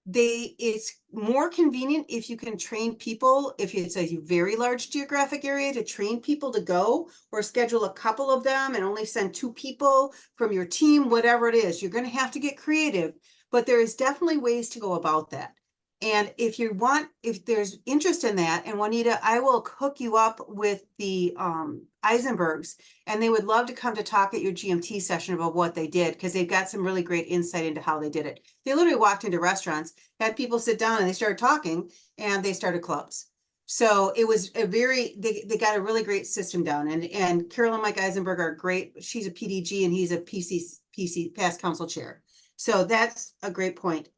Speaker 2: it's more convenient if you can train people, if it's a very large geographic area, to train people to go or schedule a couple of them and only send 2 people from your team, whatever it is. You're going to have to get creative, but there is definitely ways to go about that. And if there's interest in that, and Juanita, I will hook you up with the Eisenbergs, and they would love to come to talk at your GMT session about what they did, because they've got some really great insight into how they did it. They literally walked into restaurants, had people sit down, and they started talking, and they started clubs. So it was they got a really great system down. And Carol and Mike Eisenberg are great. She's a PDG and he's a PC past council chair. So that's a great point.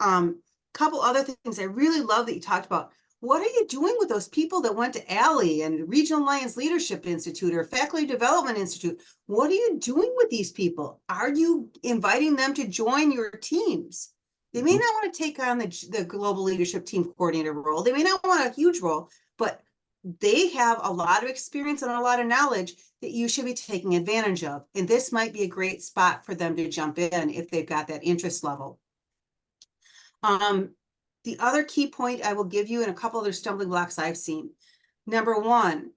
Speaker 2: Couple other things I really love that you talked about. What are you doing with those people that went to ALLY and Regional Lions Leadership Institute or Faculty Development Institute? What are you doing with these people? Are you inviting them to join your teams? They may not want to take on the global leadership team coordinator role. They may not want a huge role, but they have a lot of experience and a lot of knowledge that you should be taking advantage of. And this might be a great spot for them to jump in if they've got that interest level. The other key point I will give you, and a couple other stumbling blocks I've seen. Number one,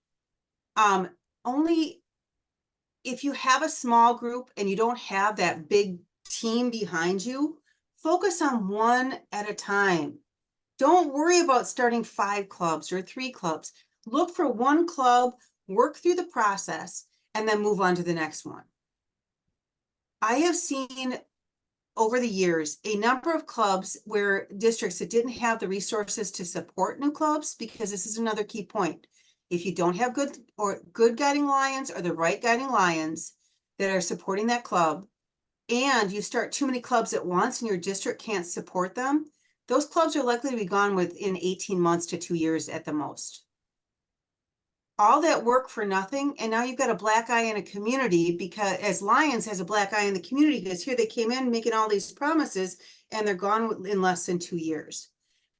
Speaker 2: only if you have a small group and you don't have that big team behind you, focus on one at a time. Don't worry about starting 5 clubs or 3 clubs. Look for one club, work through the process, and then move on to the next one. I have seen over the years a number of clubs where districts that didn't have the resources to support new clubs, because this is another key point. If you don't have good guiding lions or the right guiding lions that are supporting that club, and you start too many clubs at once and your district can't support them, those clubs are likely to be gone within 18 months to 2 years at the most. All that work for nothing, and now you've got a black eye in a community, because as Lions has a black eye in the community, because here they came in making all these promises and they're gone in less than 2 years.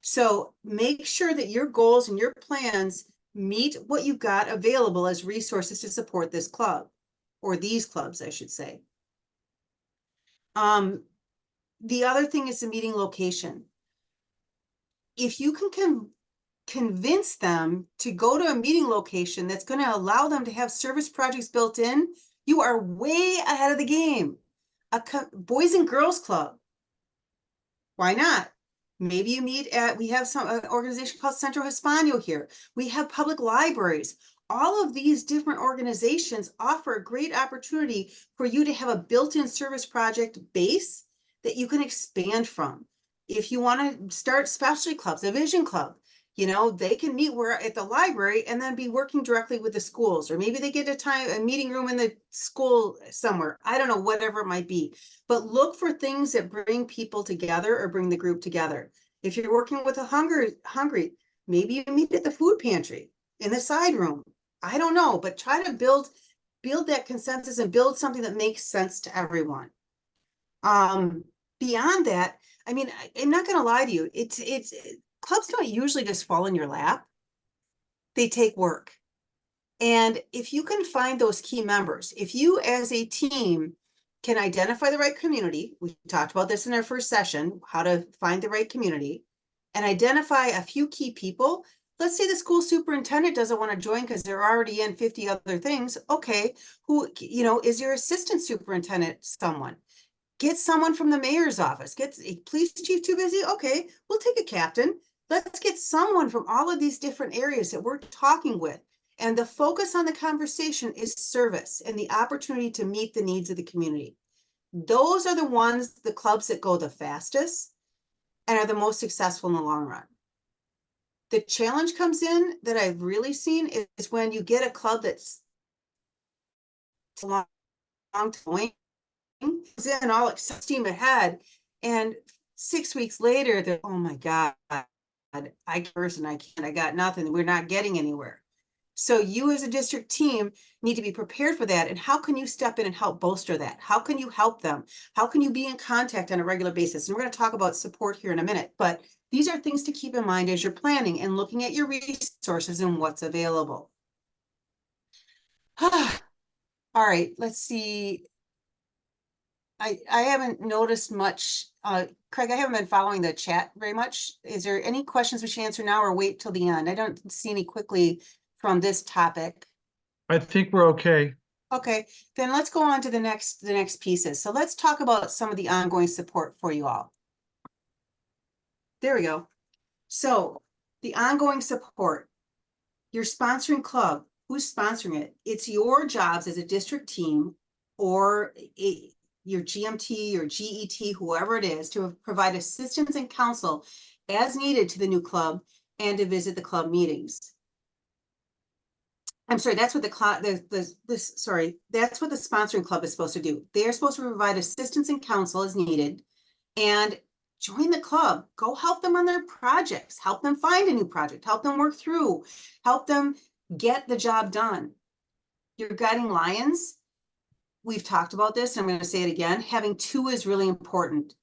Speaker 2: So make sure that your goals and your plans meet what you've got available as resources to support this club, or these clubs, I should say. The other thing is the meeting location. If you can convince them to go to a meeting location that's going to allow them to have service projects built in, you are way ahead of the game. Boys and Girls Club. Why not? Maybe you meet at, we have some organization called Centro Hispano here. We have public libraries. All of these different organizations offer a great opportunity for you to have a built-in service project base that you can expand from. If you want to start specialty clubs, a vision club, you know, they can meet where at the library and then be working directly with the schools, or maybe they get a meeting room in the school somewhere. I don't know, whatever it might be, but look for things that bring people together or bring the group together. If you're working with a hungry, maybe you meet at the food pantry in the side room. I don't know, but try to build that consensus and build something that makes sense to everyone. Beyond that, I mean, I'm not going to lie to you. Clubs don't usually just fall in your lap. They take work. And if you can find those key members, if you as a team can identify the right community, we talked about this in our first session, how to find the right community, and identify a few key people. Let's say the school superintendent doesn't want to join because they're already in 50 other things. Okay, who, you know, is your assistant superintendent someone? Get someone from the mayor's office. Get police chief too busy? Okay, we'll take a captain. Let's get someone from all of these different areas that we're talking with. And the focus on the conversation is service and the opportunity to meet the needs of the community. Those are the ones, the clubs that go the fastest and are the most successful in the long run. The challenge comes in that I've really seen is when you get a club that's long point, in all steam ahead, and 6 weeks later, they're, oh my God, I got nothing. We're not getting anywhere. So you as a district team need to be prepared for that. And how can you step in and help bolster that? How can you help them? How can you be in contact on a regular basis? And we're going to talk about support here in a minute, but these are things to keep in mind as you're planning and looking at your resources and what's available. All right, let's see. I haven't noticed much. Craig, I haven't been following the chat very much. Is there any questions we should answer now or wait till the end? I don't see any quickly from this topic.
Speaker 1: I think we're okay.
Speaker 2: Okay, then let's go on to the next pieces. So let's talk about some of the ongoing support for you all. There we go. So the ongoing support, your sponsoring club, who's sponsoring it? It's your jobs as a district team or your GMT or GET, whoever it is, to provide assistance and counsel as needed to the new club and to visit the club meetings. I'm sorry, that's what that's what the sponsoring club is supposed to do. They're supposed to provide assistance and counsel as needed and join the club. Go help them on their projects, help them find a new project, help them work through, help them get the job done. Your guiding lions, we've talked about this, and I'm going to say it again. Having two is really important.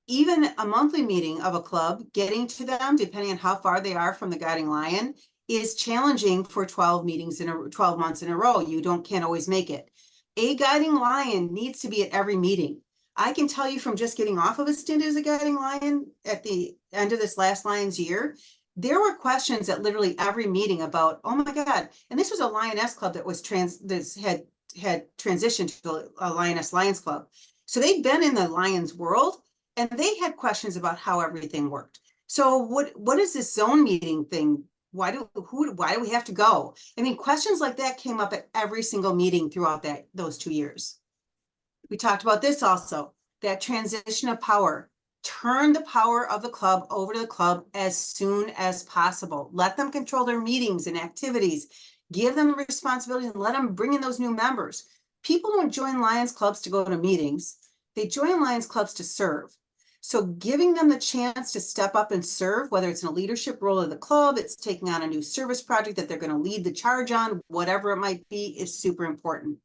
Speaker 2: Even a monthly meeting of a club, getting to them, depending on how far they are from the guiding lion, is challenging for 12 months in a row. You can't always make it. A guiding lion needs to be at every meeting. I can tell you from just getting off of a stint as a guiding lion at the end of this last Lions year, there were questions at literally every meeting about, oh my God, and this was a Lioness club that was had transitioned to a Lioness Lions Club. So they'd been in the Lions world and they had questions about how everything worked. So what is this zone meeting thing? Why do we have to go? I mean, questions like that came up at every single meeting throughout those 2 years. We talked about this also, that transition of power. Turn the power of the club over to the club as soon as possible. Let them control their meetings and activities. Give them the responsibility and let them bring in those new members. People don't join Lions clubs to go to meetings. They join Lions clubs to serve. So giving them the chance to step up and serve, whether it's in a leadership role of the club, it's taking on a new service project that they're going to lead the charge on, whatever it might be, is super important.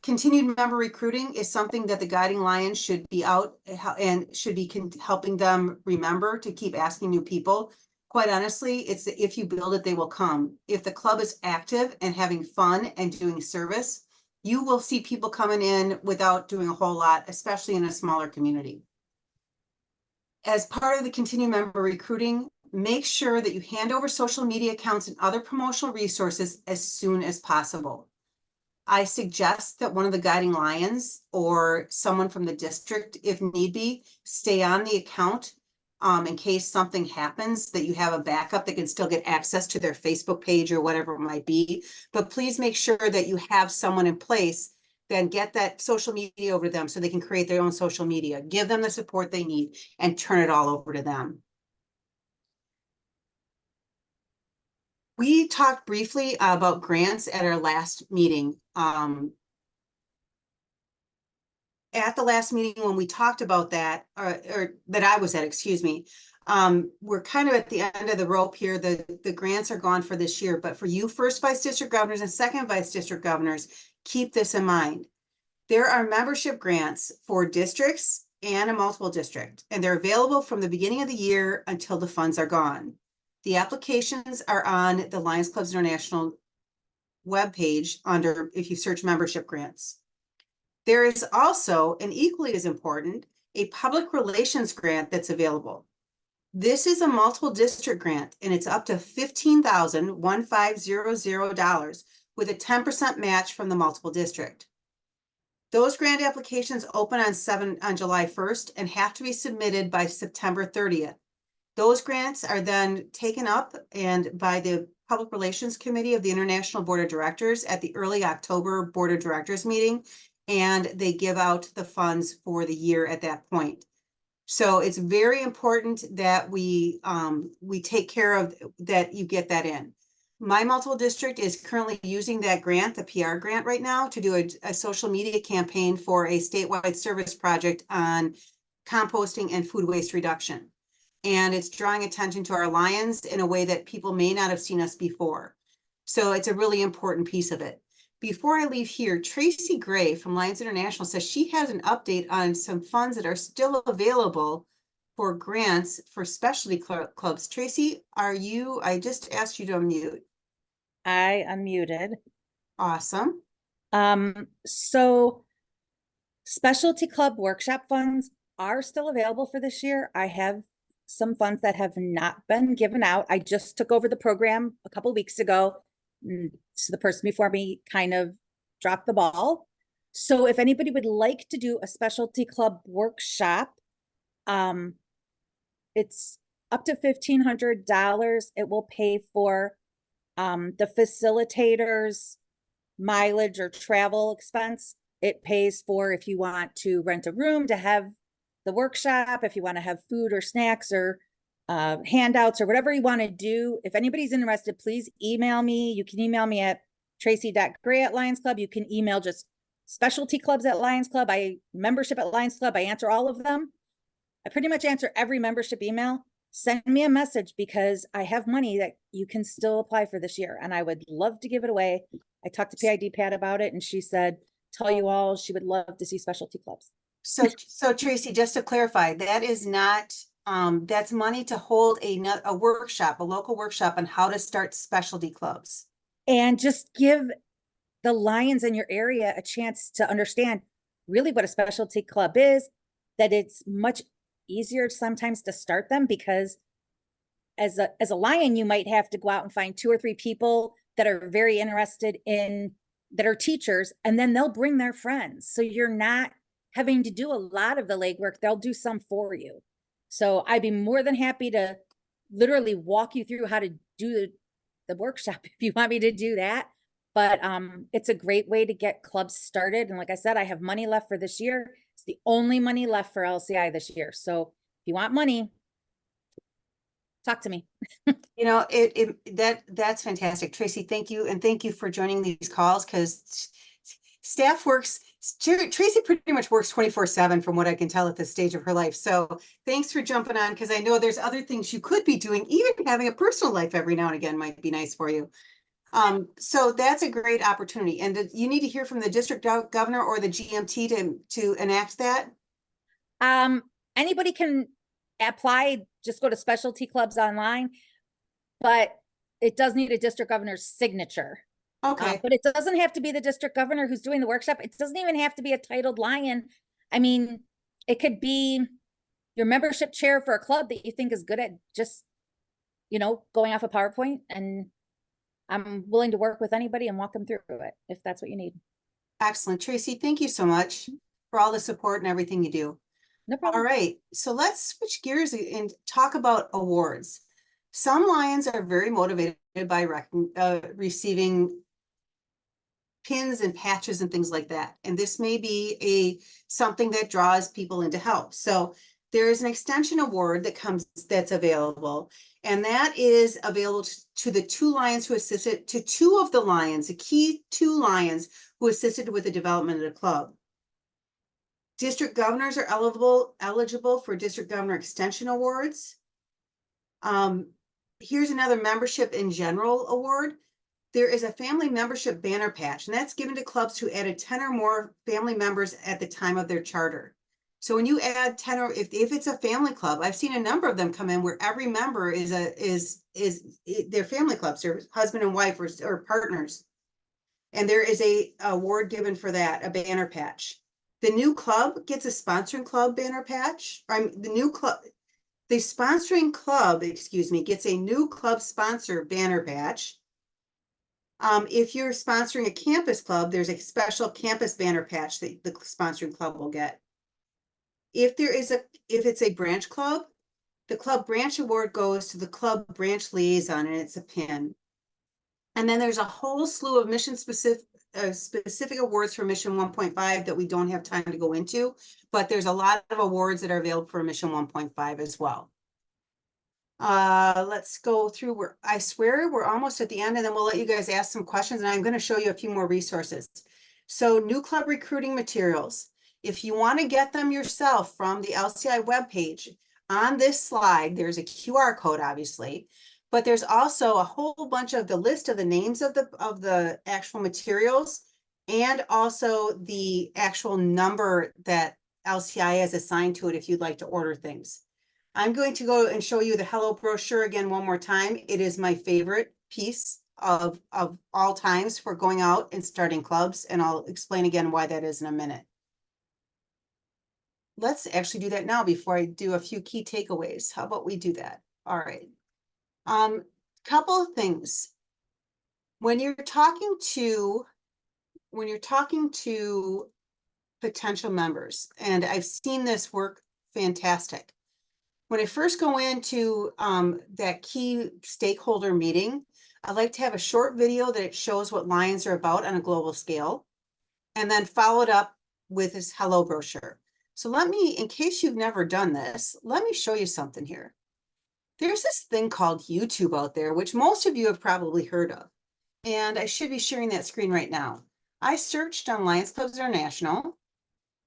Speaker 2: Continued member recruiting is something that the guiding lions should be out and should be helping them remember to keep asking new people. Quite honestly, it's if you build it, they will come. If the club is active and having fun and doing service, you will see people coming in without doing a whole lot, especially in a smaller community. As part of the continued member recruiting, make sure that you hand over social media accounts and other promotional resources as soon as possible. I suggest that one of the guiding lions or someone from the district, if need be, stay on the account in case something happens, that you have a backup that can still get access to their Facebook page or whatever it might be. But please make sure that you have someone in place, then get that social media over to them so they can create their own social media. Give them the support they need and turn it all over to them. We talked briefly about grants at our last meeting. At the last meeting when we talked about that, or that I was at, excuse me, we're kind of at the end of the rope here. The grants are gone for this year, but for you first vice district governors and second vice district governors, keep this in mind. There are membership grants for districts and a multiple district, and they're available from the beginning of the year until the funds are gone. The applications are on the Lions Clubs International webpage under, if you search membership grants. There is also, and equally as important, a public relations grant that's available. This is a multiple district grant, and it's up to $15,500 with a 10% match from the multiple district. Those grant applications open on July 1st and have to be submitted by September 30th. Those grants are then taken up and by the Public Relations Committee of the International Board of Directors at the early October Board of Directors meeting, and they give out the funds for the year at that point. So it's very important that we take care of that, you get that in. My multiple district is currently using that grant, the PR grant right now, to do a social media campaign for a statewide service project on composting and food waste reduction. And it's drawing attention to our Lions in a way that people may not have seen us before. So it's a really important piece of it. Before I leave here, Tracy Gray from Lions International says she has an update on some funds that are still available for grants for specialty clubs. Tracy, I just asked you to unmute.
Speaker 4: I unmuted.
Speaker 2: Awesome.
Speaker 4: So specialty club workshop funds are still available for this year. I have some funds that have not been given out. I just took over the program a couple weeks ago. So the person before me kind of dropped the ball. So if anybody would like to do a specialty club workshop, it's up to $1,500. It will pay for the facilitators' mileage or travel expense. It pays for if you want to rent a room to have the workshop, if you want to have food or snacks or handouts or whatever you want to do. If anybody's interested, please email me. You can email me at tracy.gray@Lions Club. You can email just specialty clubs at Lions Club. Membership at Lions Club. I answer all of them. I pretty much answer every membership email. Send me a message because I have money that you can still apply for this year, and I would love to give it away. I talked to PID Pat about it, and she said, tell you all she would love to see specialty clubs.
Speaker 2: So Tracy, just to clarify, that is not, that's money to hold a workshop, a local workshop on how to start specialty clubs.
Speaker 4: And just give the Lions in your area a chance to understand really what a specialty club is, that it's much easier sometimes to start them because as a Lion, you might have to go out and find 2 or 3 people that are very interested in, that are teachers, and then they'll bring their friends. So you're not having to do a lot of the legwork. They'll do some for you. So I'd be more than happy to literally walk you through how to do the workshop if you want me to do that. But it's a great way to get clubs started. And like I said, I have money left for this year. It's the only money left for LCI this year. So if you want money, talk to me.
Speaker 2: You know, that's fantastic. Tracy, thank you. And thank you for joining these calls because staff works, Tracy pretty much works 24/7 from what I can tell at this stage of her life. So thanks for jumping on because I know there's other things you could be doing. Even having a personal life every now and again might be nice for you. So that's a great opportunity. And you need to hear from the district governor or the GMT to enact that?
Speaker 4: Anybody can apply, just go to specialty clubs online, but it does need a district governor's signature.
Speaker 2: Okay,
Speaker 4: But it doesn't have to be the district governor who's doing the workshop. It doesn't even have to be a titled lion. I mean, it could be your membership chair for a club that you think is good at just, going off a PowerPoint, and I'm willing to work with anybody and walk them through it if that's what you need.
Speaker 2: excellent. Tracy, thank you so much for all the support and everything you do.
Speaker 4: No
Speaker 2: All
Speaker 4: problem.
Speaker 2: right, so let's switch gears and talk about awards. Some Lions are very motivated by receiving pins and patches and things like that. And this may be something that draws people in to help. So there is an extension award that's available. And that is available to the two Lions who assisted, to two of the Lions, the key two Lions who assisted with the development of the club. District governors are eligible for district governor extension awards. Here's another membership in general award. There is a family membership banner patch, and that's given to clubs who added 10 or more family members at the time of their charter. So when you add 10 or if it's a family club, I've seen a number of them come in where every member is their family clubs, their husband and wife or partners. And there is a award given for that, a banner patch. The new club gets a sponsoring club banner patch. The sponsoring club, gets a new club sponsor banner patch. If you're sponsoring a campus club, there's a special campus banner patch that the sponsoring club will get. If it's a branch club, the club branch award goes to the club branch liaison, and it's a pin. And then there's a whole slew of mission specific awards for Mission 1.5 that we don't have time to go into, but there's a lot of awards that are available for Mission 1.5 as well. Let's go through I swear we're almost at the end, and then we'll let you guys ask some questions, and I'm going to show you a few more resources. So new club recruiting materials. If you want to get them yourself from the LCI webpage, on this slide, there's a QR code, obviously, but there's also a whole bunch of the list of the names of the actual materials, and also the actual number that LCI has assigned to it if you'd like to order things. I'm going to go and show you the Hello brochure again one more time. It is my favorite piece of all times for going out and starting clubs, and I'll explain again why that is in a minute. Let's actually do that now before I do a few key takeaways. How about we do that? All right. Couple of things. When you're talking to potential members, and I've seen this work fantastic. When I first go into that key stakeholder meeting, I like to have a short video that it shows what Lions are about on a global scale, and then follow it up with this Hello brochure. So let me, in case you've never done this, let me show you something here. There's this thing called YouTube out there, which most of you have probably heard of. And I should be sharing that screen right now. I searched on Lions Clubs International,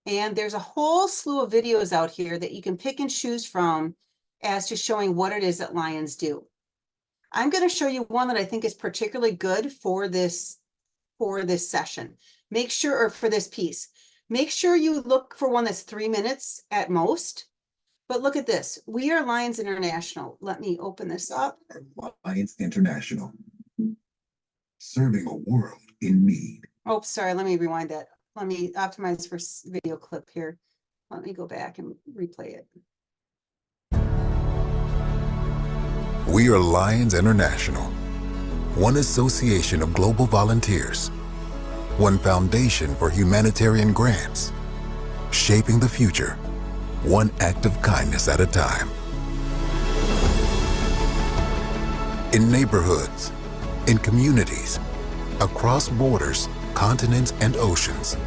Speaker 2: and there's a whole slew of videos out here that you can pick and choose from as to showing what it is that Lions do. I'm going to show you one that I think is particularly good for this session. Make sure, or for this piece, make sure you look for one that's 3 minutes at most. But look at this. We are Lions International. Let me open this up.
Speaker 5: Lions International, serving a world in need.
Speaker 2: Oh, sorry. Let me rewind that. Let me optimize for video clip here. Let me go back and replay it.
Speaker 5: We are Lions International, one association of global volunteers, one foundation for humanitarian grants, shaping the future, one act of kindness at a time. In neighborhoods, in communities, across borders, continents, and oceans,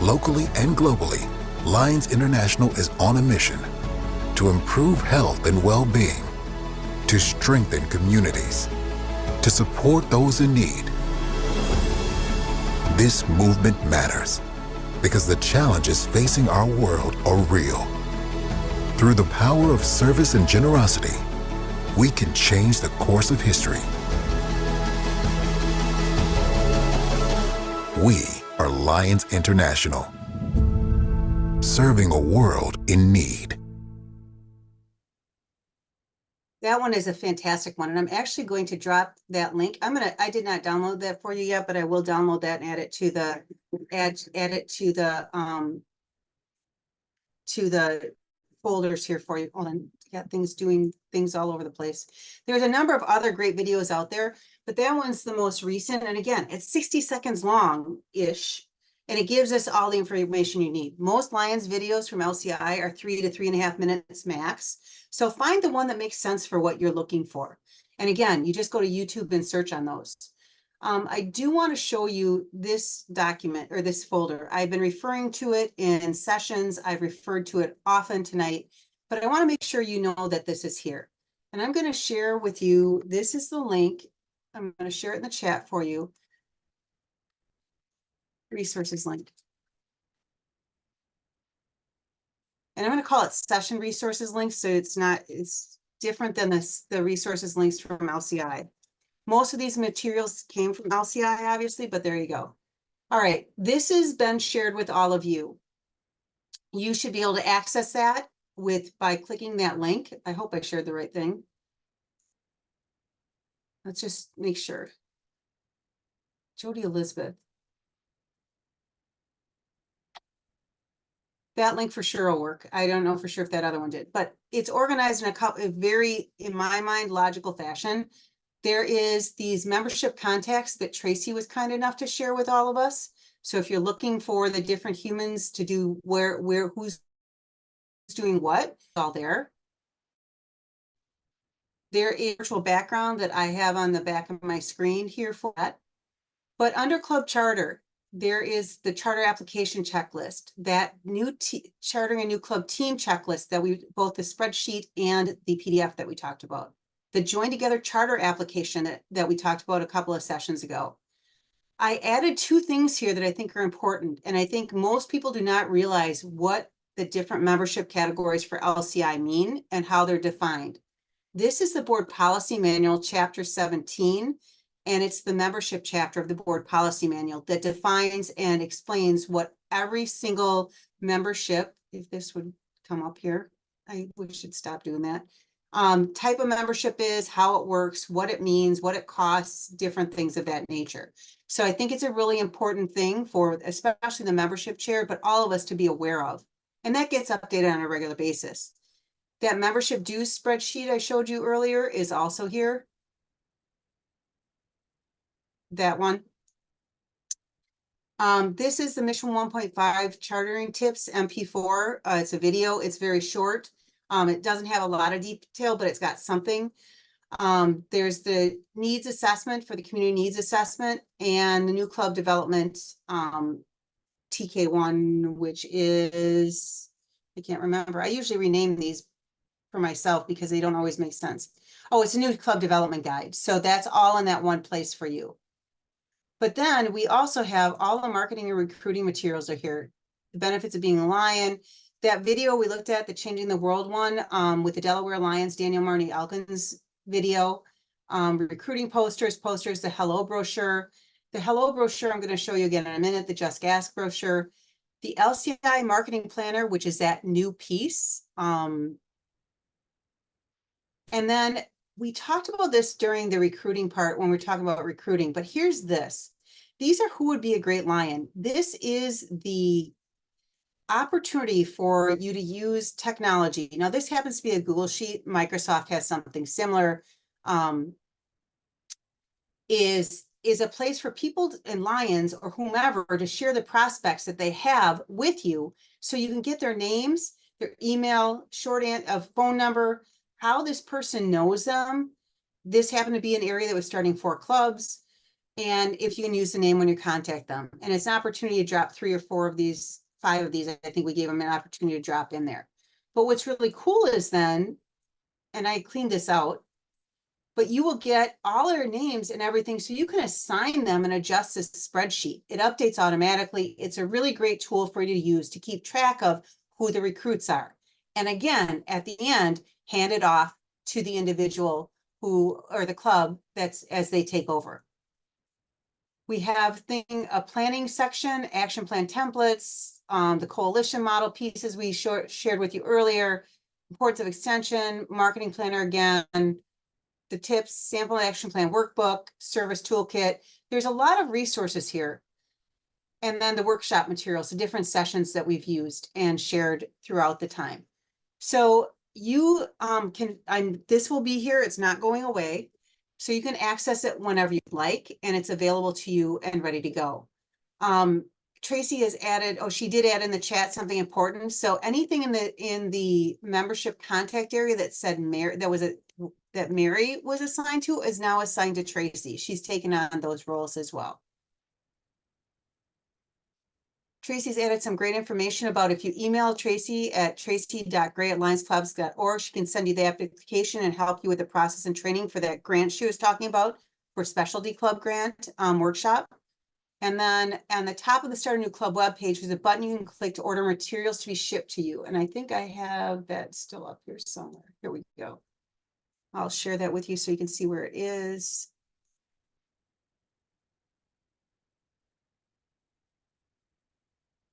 Speaker 5: locally and globally, Lions International is on a mission to improve health and well-being, to strengthen communities, to support those in need. This movement matters because the challenges facing our world are real. Through the power of service and generosity, we can change the course of history. We are Lions International, serving a world in need.
Speaker 2: That one is a fantastic one, and I'm actually going to drop that link. I did not download that for you yet, but I will download that and add it to the, add it to the folders here for you. Hold on, got things doing things all over the place. There's a number of other great videos out there, but that one's the most recent. And again, it's 60 seconds long-ish, and it gives us all the information you need. Most Lions videos from LCI are 3 to 3.5 minutes max. So find the one that makes sense for what you're looking for. And again, you just go to YouTube and search on those. I do want to show you this document or this folder. I've been referring to it in sessions. I've referred to it often tonight, but I want to make sure you know that this is here. And I'm going to share with you, this is the link. I'm going to share it in the chat for you. Resources link. And I'm going to call it session resources link. So it's different than the resources links from LCI. Most of these materials came from LCI, obviously, but there you go. All right, this has been shared with all of you. You should be able to access that by clicking that link. I hope I shared the right thing. Let's just make sure. Jody Elizabeth. That link for sure will work. I don't know for sure if that other one did, but it's organized in a very, in my mind, logical fashion. There is these membership contacts that Tracy was kind enough to share with all of us. So if you're looking for the different humans to do who's doing what, it's all there. There is a virtual background that I have on the back of my screen here for that. But under Club Charter, there is the charter application checklist, that new chartering a new club team checklist that both the spreadsheet and the PDF that we talked about. The join together charter application that we talked about a couple of sessions ago. I added 2 things here that I think are important. And I think most people do not realize what the different membership categories for LCI mean and how they're defined. This is the board policy manual, chapter 17, and it's the membership chapter of the board policy manual that defines and explains what every single membership, if this would come up here, I wish it'd stop doing that. Type of membership is, how it works, what it means, what it costs, different things of that nature. So I think it's a really important thing for especially the membership chair, but all of us to be aware of. And that gets updated on a regular basis. That membership dues spreadsheet I showed you earlier is also here. That one. This is the Mission 1.5 Chartering Tips MP4. It's a video. It's very short. It doesn't have a lot of detail, but it's got something. There's the needs assessment for the community needs assessment and the new club development TK1, which is, I can't remember. I usually rename these for myself because they don't always make sense. Oh, it's a new club development guide. So that's all in that one place for you. But then we also have all the marketing and recruiting materials are here. The benefits of being a Lion. That video we looked at, the Changing the World one, with the Delaware Lions, Daniel Marnie Elkins video, recruiting posters, the Hello brochure. The Hello brochure I'm going to show you again in a minute, the Just Ask brochure. The LCI marketing planner, which is that new piece. And then we talked about this during the recruiting part when we're talking about recruiting, but here's this. These are who would be a great Lion. This is the opportunity for you to use technology. Now, this happens to be a Google Sheet. Microsoft has something similar. Is a place for people in Lions or whomever to share the prospects that they have with you, so you can get their names, their email, phone number, how this person knows them. This happened to be an area that was starting 4 clubs. And if you can use the name when you contact them. And it's an opportunity to drop 3 or 4 of these, 5 of these. I think we gave them an opportunity to drop in there. But what's really cool is then, and I cleaned this out, but you will get all their names and everything. So you can assign them and adjust this spreadsheet. It updates automatically. It's a really great tool for you to use to keep track of who the recruits are. And again, at the end, hand it off to the individual or the club that's as they take over. We have a planning section, action plan templates, the coalition model pieces we shared with you earlier, reports of extension, marketing planner again, the tips, sample and action plan workbook, service toolkit. There's a lot of resources here. And then the workshop materials, the different sessions that we've used and shared throughout the time. So you this will be here, it's not going away. So you can access it whenever you'd like, and it's available to you and ready to go. Tracy has added, she did add in the chat something important. So anything in the membership contact area that said Mary, that Mary was assigned to is now assigned to Tracy. She's taken on those roles as well. Tracy's added some great information about if you email Tracy at tracy.gray@lionsclubs.org, she can send you the application and help you with the process and training for that grant she was talking about for specialty club grant workshop. And then on the top of the Start a New Club webpage, there's a button you can click to order materials to be shipped to you. And I think I have that still up here somewhere. Here we go. I'll share that with you so you can see where it is.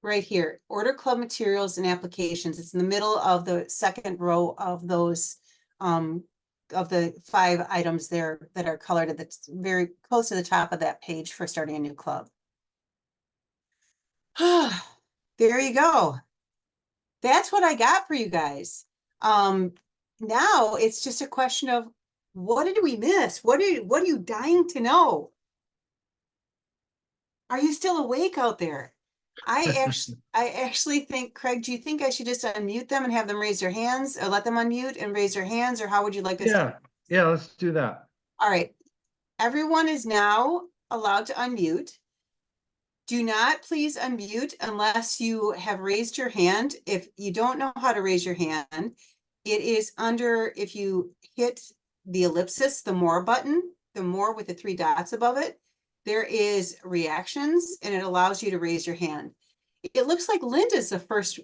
Speaker 2: Right here, order club materials and applications. It's in the middle of the second row of those, of the 5 items there that are colored at the very close to the top of that page for starting a new club. There you go. That's what I got for you guys. Now it's just a question of what did we miss? What are you dying to know? Are you still awake out there? I actually think, Craig, do you think I should just unmute them and have them raise their hands, or let them unmute and raise their hands, or how would you like us to?
Speaker 1: Yeah, let's do that.
Speaker 2: All right. Everyone is now allowed to unmute. Do not please unmute unless you have raised your hand. If you don't know how to raise your hand, it is under, if you hit the ellipsis, the more button, the more with the 3 dots above it, there is reactions and it allows you to raise your hand. It looks like Linda's the first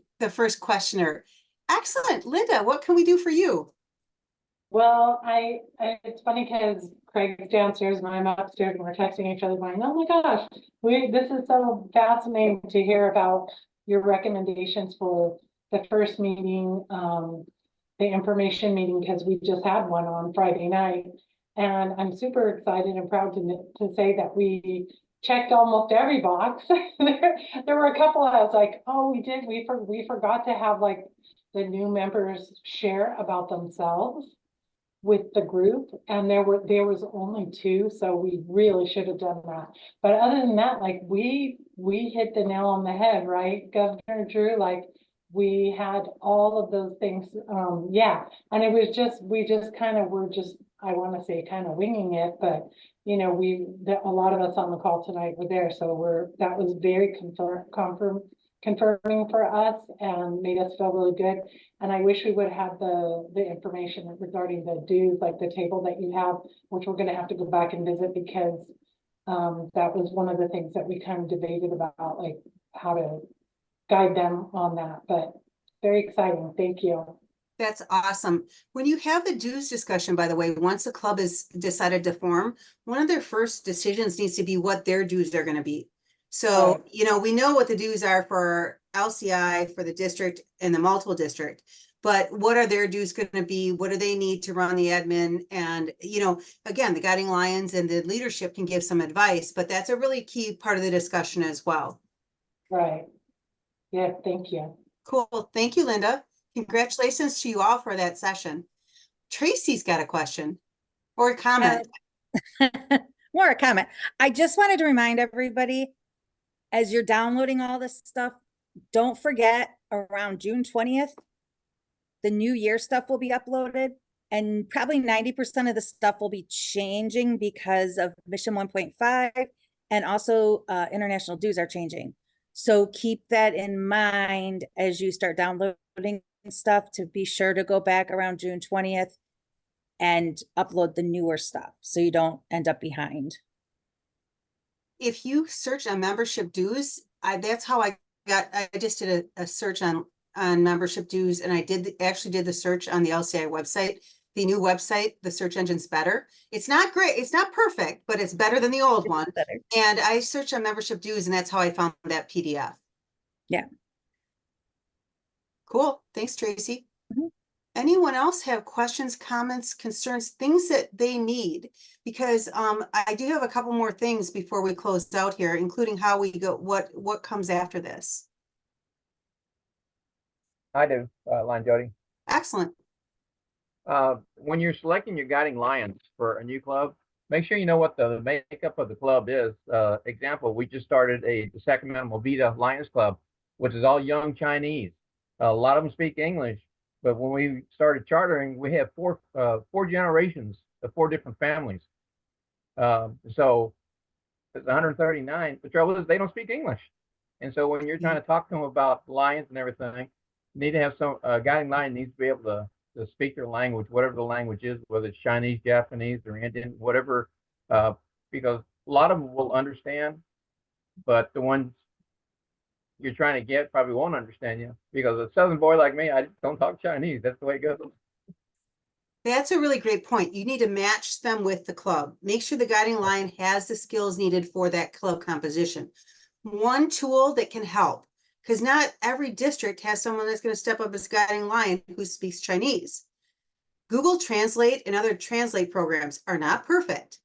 Speaker 2: questioner. Excellent. Linda, what can we do for you?
Speaker 6: Well, it's funny because Craig's downstairs and I'm upstairs and we're texting each other going, oh my gosh, this is so fascinating to hear about your recommendations for the first meeting, the information meeting, because we just had one on Friday night. And I'm super excited and proud to say that we checked almost every box. There were a couple I was like, oh, we forgot to have like the new members share about themselves with the group, and there was only 2, so we really should have done that. But other than that, like we hit the nail on the head, right, Governor Drew? Like we had all of those things, yeah. And it was just, we just kind of were just, I want to say kind of winging it, but you know, a lot of us on the call tonight were there, so that was very confirming for us and made us feel really good. And I wish we would have the information regarding the dues, like the table that you have, which we're going to have to go back and visit, because that was one of the things that we kind of debated about, like how to guide them on that. But very exciting. Thank you.
Speaker 2: That's awesome. When you have the dues discussion, by the way, once the club is decided to form, one of their first decisions needs to be what their dues are going to be. So,
Speaker 6: Right.
Speaker 2: you know, we know what the dues are for LCI, for the district and the multiple district, but what are their dues going to be? What do they need to run the admin? And, you know, again, the Guiding Lions and the leadership can give some advice, but that's a really key part of the discussion as well.
Speaker 6: Right. Yeah, thank you.
Speaker 2: Cool. Thank you, Linda. Congratulations to you all for that session. Tracy's got a question or a comment.
Speaker 4: More a comment. I just wanted to remind everybody, as you're downloading all this stuff, don't forget around June 20th, the new year stuff will be uploaded, and probably 90% of the stuff will be changing because of Mission 1.5, and also international dues are changing. So keep that in mind as you start downloading stuff, to be sure to go back around June 20th and upload the newer stuff so you don't end up behind.
Speaker 2: If you search on membership dues, that's how I just did a search on membership dues, and I actually did the search on the LCI website. The new website, the search engine's better. It's not great, it's not perfect, but it's better than the old one.
Speaker 4: Better.
Speaker 2: And I searched on membership dues, and that's how I found that PDF.
Speaker 4: Yeah.
Speaker 2: Cool. Thanks, Tracy.
Speaker 4: Mhm.
Speaker 2: anyone else have questions, comments, concerns, things that they need? Because I do have a couple more things before we close out here, including how we go, what comes after this.
Speaker 7: I do, Line Jody.
Speaker 2: Excellent.
Speaker 7: When you're selecting your guiding lions for a new club, make sure you know what the makeup of the club is. Example, we just started the Sacramento Movida Lions Club, which is all young Chinese. A lot of them speak English, but when we started chartering, we had four generations of 4 different families. So it's 139. The trouble is they don't speak English. And so when you're trying to talk to them about lions and everything, you need to have some guiding lion needs to be able to speak their language, whatever the language is, whether it's Chinese, Japanese, or Indian, whatever, because a lot of them will understand, but the ones you're trying to get probably won't understand you, because a Southern boy like me, I don't talk Chinese. That's the way it goes.
Speaker 2: That's a really great point. You need to match them with the club. Make sure the guiding lion has the skills needed for that club composition. One tool that can help, because not every district has someone that's going to step up as guiding lion who speaks Chinese. Google Translate and other translate programs are not perfect,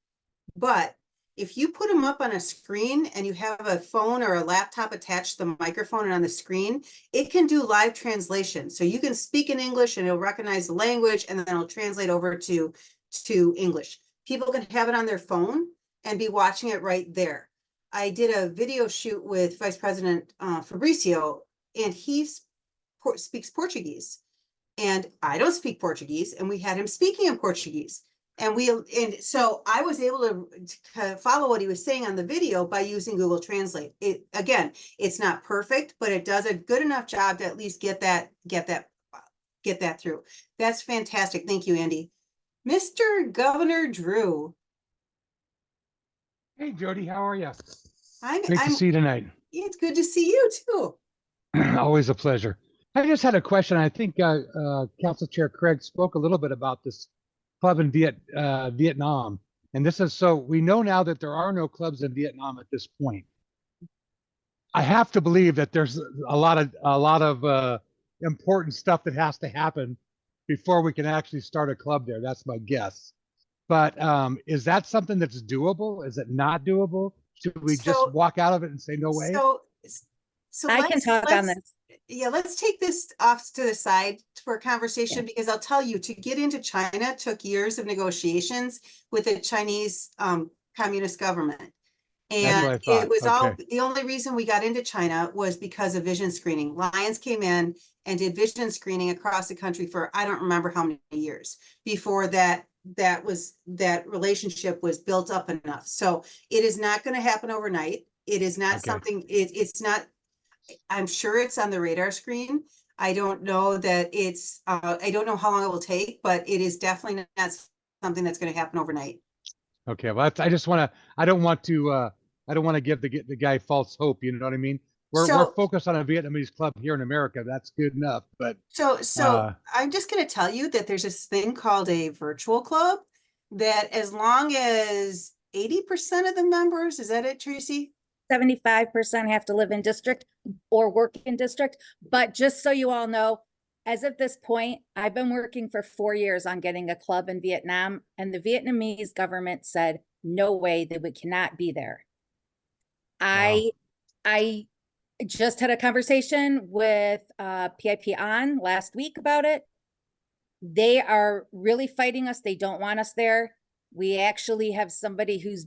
Speaker 2: but if you put them up on a screen and you have a phone or a laptop attached to the microphone and on the screen, it can do live translation. So you can speak in English and it'll recognize the language and then it'll translate over to English. People can have it on their phone and be watching it right there. I did a video shoot with Vice President Fabricio, and he speaks Portuguese. And I don't speak Portuguese, and we had him speaking in Portuguese. And so I was able to follow what he was saying on the video by using Google Translate. Again, it's not perfect, but it does a good enough job to at least get that through. That's fantastic. Thank you, Andy. Mr. Governor Drew.
Speaker 8: Hey, Jody, how are you?
Speaker 2: I'm
Speaker 8: Great to see you tonight.
Speaker 2: It's good to see you too.
Speaker 8: Always a pleasure. I just had a question. I think Council Chair Craig spoke a little bit about this club in Vietnam. And this is, so we know now that there are no clubs in Vietnam at this point. I have to believe that there's a lot of important stuff that has to happen before we can actually start a club there. That's my guess. But is that something that's doable? Is it not doable? Should we just walk out of it and say no way?
Speaker 2: So
Speaker 4: I can talk on this.
Speaker 2: Yeah, let's take this off to the side for a conversation, because I'll tell you, to get into China took years of negotiations with the Chinese communist government. And it was all, the only reason we got into China was because of vision screening. Lions came in and did vision screening across the country for, I don't remember how many years before that relationship was built up enough. So it is not going to happen overnight. It is not something, it's not, I'm sure it's on the radar screen. I don't know that it's, I don't know how long it will take, but it is definitely not something that's going to happen overnight.
Speaker 8: Okay, well, I just want to, I don't want to give the guy false hope. You know what I mean? We're focused on a Vietnamese club here in America. That's good enough. But
Speaker 2: so I'm just going to tell you that there's this thing called a virtual club that, as long as 80% of the members, is that it, Tracy?
Speaker 4: 75% have to live in district or work in district. But just so you all know, as of this point, I've been working for 4 years on getting a club in Vietnam, and the Vietnamese government said, no way, that we cannot be there.
Speaker 8: Wow.
Speaker 4: I just had a conversation with PIP on last week about it. They are really fighting us. They don't want us there. We actually have somebody who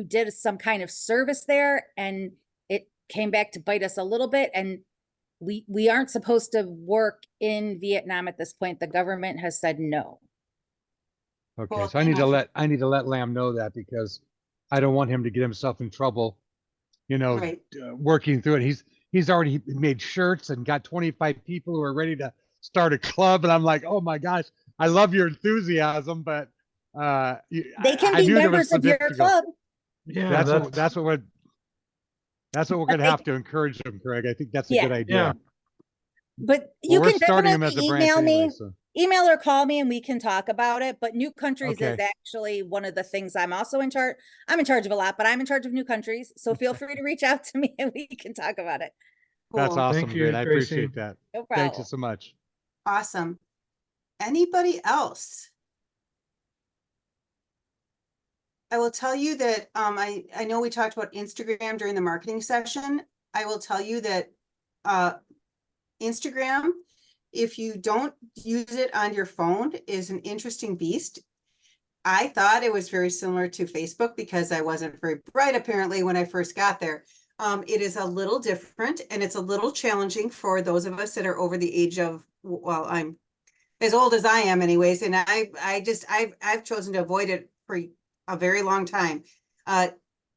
Speaker 4: did some kind of service there, and it came back to bite us a little bit. And we aren't supposed to work in Vietnam at this point. The government has said no.
Speaker 8: Okay,
Speaker 2: Well,
Speaker 8: so I need to let Lamb know that, because I don't want him to get himself in trouble, you know,
Speaker 2: Right.
Speaker 8: working through it. He's already made shirts and got 25 people who are ready to start a club, and I'm like, oh my gosh, I love your enthusiasm, but
Speaker 4: They can be members of your club.
Speaker 1: Yeah,
Speaker 8: that's what we're going to have to encourage them, Craig. I think that's a good idea.
Speaker 1: Yeah.
Speaker 4: But you
Speaker 8: We're
Speaker 4: can
Speaker 8: starting him as
Speaker 4: definitely
Speaker 8: a branch
Speaker 4: email me.
Speaker 8: anyway, so.
Speaker 4: Email or call me and we can talk about it. But new countries is
Speaker 8: Okay.
Speaker 4: actually one of the things I'm also in charge. I'm in charge of a lot, but I'm in charge of new countries. So feel free to reach out to me and we can talk about it.
Speaker 8: That's
Speaker 2: Cool.
Speaker 8: awesome,
Speaker 1: Thank you,
Speaker 8: great. I
Speaker 1: Tracy.
Speaker 8: appreciate that.
Speaker 4: No problem.
Speaker 8: Thank you so much.
Speaker 2: Awesome. Anybody else? I will tell you that, I know we talked about Instagram during the marketing session. I will tell you that, Instagram, if you don't use it on your phone, is an interesting beast. I thought it was very similar to Facebook because I wasn't very bright apparently when I first got there. It is a little different and it's a little challenging for those of us that are over the age of, well, I'm as old as I am anyways, and I've chosen to avoid it for a very long time.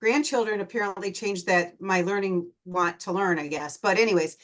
Speaker 2: Grandchildren apparently changed that, my learning want to learn, I guess. But anyways,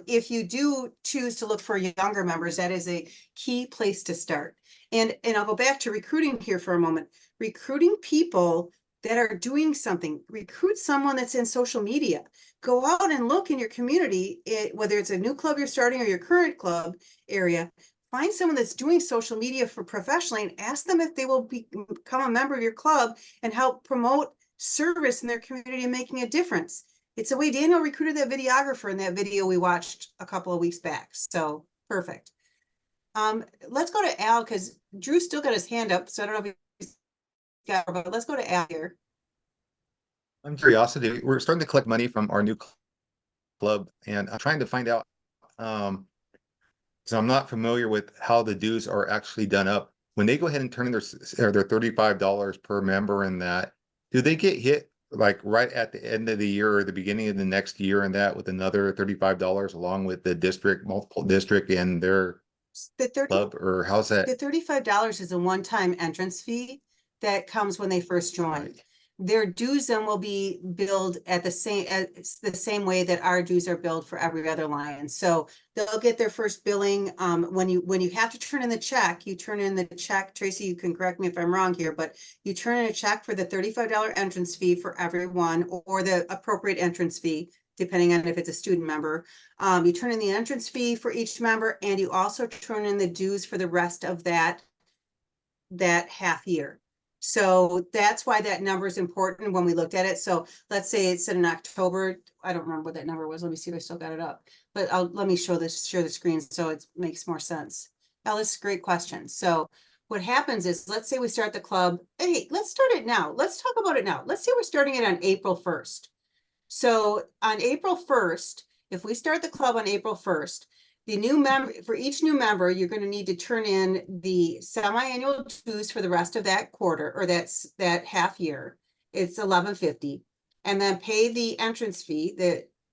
Speaker 2: if you do choose to look for younger members, that is a key place to start. And I'll go back to recruiting here for a moment. Recruiting people that are doing something, recruit someone that's in social media. Go out and look in your community, whether it's a new club you're starting or your current club area. Find someone that's doing social media for professionally and ask them if they will become a member of your club and help promote service in their community and making a difference. It's the way Daniel recruited that videographer in that video we watched a couple of weeks back. So perfect. Let's go to Al because Drew's still got his hand up. So I don't know if he's got, but let's go to Al here.
Speaker 9: I'm curiosity. We're starting to collect money from our new club, and I'm trying to find out. So I'm not familiar with how the dues are actually done up. When they go ahead and turn in their $35 per member in that, do they get hit like right at the end of the year or the beginning of the next year in that with another $35 along with the district, multiple district and their club, or how's that?
Speaker 2: The $35 is a one-time entrance fee that comes when they first join.
Speaker 9: Right.
Speaker 2: Their dues then will be billed at the same way that our dues are billed for every other Lion. So they'll get their first billing. When you have to turn in the check, you turn in the check. Tracy, you can correct me if I'm wrong here, but you turn in a check for the $35 entrance fee for everyone, or the appropriate entrance fee, depending on if it's a student member. You turn in the entrance fee for each member, and you also turn in the dues for the rest of that half year. So that's why that number is important when we looked at it. So let's say it's in October. I don't remember what that number was. Let me see if I still got it up. But let me share the screen so it makes more sense. Alice, great question. So what happens is, let's say we start the club. Hey, let's start it now. Let's talk about it now. Let's say we're starting it on April 1st. So on April 1st, if we start the club on April 1st, the new member, for each new member, you're going to need to turn in the semi-annual dues for the rest of that quarter, or that half year. It's $11.50, and then pay the entrance fee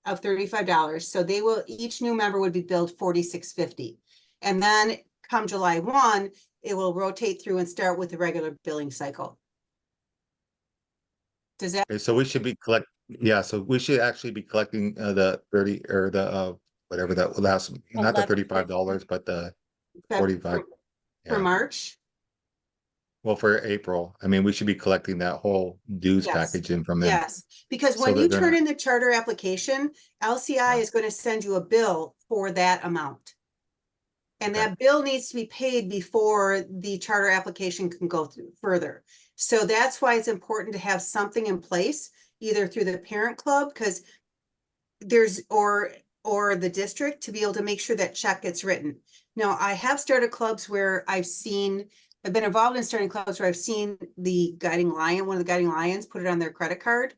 Speaker 2: of $35. So each new member would be billed $46.50, and then come July 1, it will rotate through and start with the regular billing cycle. Does that?
Speaker 9: Okay, so we should be so we should actually be collecting the 30 or the whatever that last, not the $35, but the 45
Speaker 2: for March.
Speaker 9: Well, for April, I mean, we should be collecting that whole dues package in from them.
Speaker 2: Yes, because when you turn in the charter application, LCI is going to send you a bill for that amount. And that bill needs to be paid before the charter application can go through further. So that's why it's important to have something in place, either through the parent club, because or the district, to be able to make sure that check gets written. Now, I have started clubs where I've been involved in starting clubs where I've seen the Guiding Lion, one of the Guiding Lions, put it on their credit card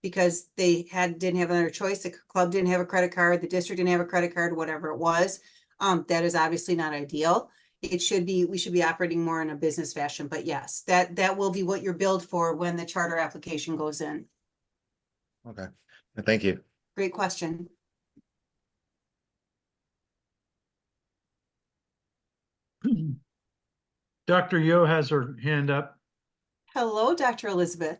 Speaker 2: because they didn't have another choice. The club didn't have a credit card, the district didn't have a credit card, whatever it was. That is obviously not ideal. We should be operating more in a business fashion, but yes, that will be what you're billed for when the charter application goes in.
Speaker 9: Okay, thank you.
Speaker 2: Great question.
Speaker 1: Dr. Yo has her hand up.
Speaker 2: Hello, Dr. Elizabeth.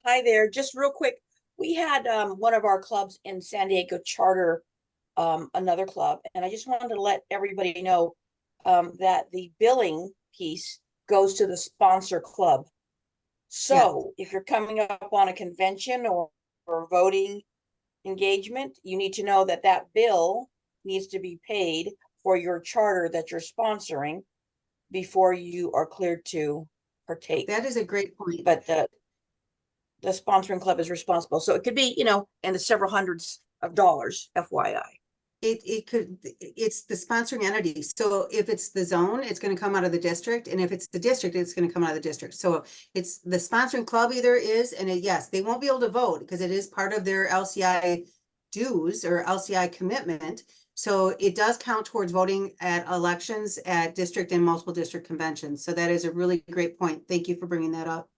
Speaker 10: Hi there. Just real quick, we had one of our clubs in San Diego charter another club, and I just wanted to let everybody know that the billing piece goes to the sponsor club. So if you're coming up on a convention or voting engagement, you need to know that that bill needs to be paid for your charter that you're sponsoring before you are cleared to partake.
Speaker 2: That is a great point.
Speaker 10: But the sponsoring club is responsible. So it could be, in the several hundreds of dollars, FYI.
Speaker 2: it's the sponsoring entity. So if it's the zone, it's gonna come out of the district, and if it's the district, it's gonna come out of the district. So it's the sponsoring club either is, and yes, they won't be able to vote because it is part of their LCI dues or LCI commitment. So it does count towards voting at elections at district and multiple district conventions. So that is a really great point. Thank you for bringing that up.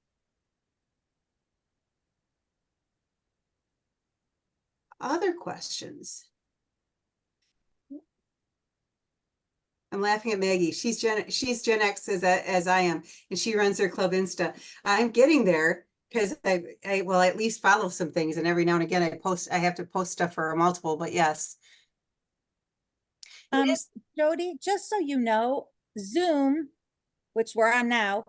Speaker 2: Other questions? I'm laughing at Maggie. She's Gen X as I am, and she runs her Club Insta. I'm getting there because I will at least follow some things, and every now and again I have to post stuff for multiple, but yes. It is-
Speaker 4: Jody, just so you know, Zoom, which we're on now,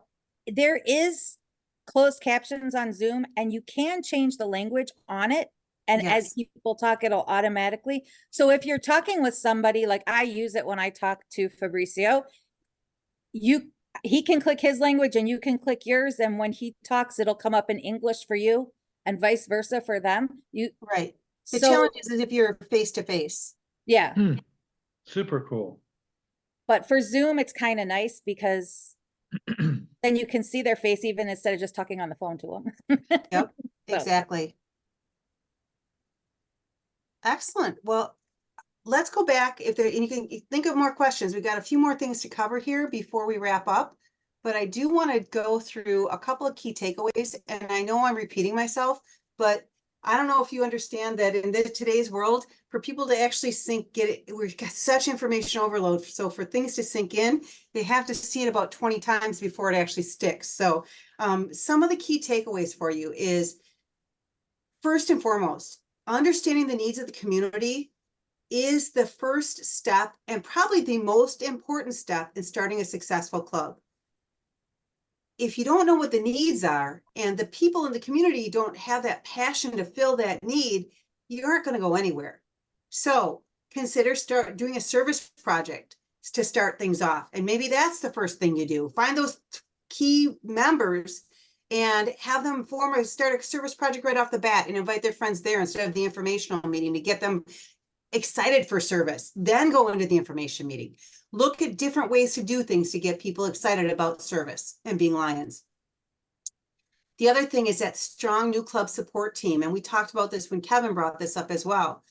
Speaker 4: there is closed captions on Zoom, and you can change the language on it. And
Speaker 2: Yes.
Speaker 4: as people talk, it'll automatically. So if you're talking with somebody, like I use it when I talk to Fabricio, he can click his language and you can click yours. And when he talks, it'll come up in English for you and vice versa for them.
Speaker 2: Right. The
Speaker 4: So,
Speaker 2: challenge is if you're face to face.
Speaker 4: yeah.
Speaker 1: Super cool.
Speaker 4: But for Zoom, it's kind of nice because then you can see their face even instead of just talking on the phone to them.
Speaker 2: Yep,
Speaker 4: So.
Speaker 2: exactly. Excellent. Well, let's go back. If there, and you can think of more questions. We've got a few more things to cover here before we wrap up. But I do want to go through a couple of key takeaways. And I know I'm repeating myself, but I don't know if you understand that in today's world, for people to actually we've got such information overload. So for things to sink in, they have to see it about 20 times before it actually sticks. So some of the key takeaways for you is, first and foremost, understanding the needs of the community is the first step and probably the most important step in starting a successful club. If you don't know what the needs are and the people in the community don't have that passion to fill that need, you aren't going to go anywhere. So consider doing a service project to start things off. And maybe that's the first thing you do. Find those key members and have them start a service project right off the bat and invite their friends there instead of the informational meeting to get them excited for service. Then go into the information meeting. Look at different ways to do things to get people excited about service and being Lions. The other thing is that strong new club support team. And we talked about this when Kevin brought this up as well.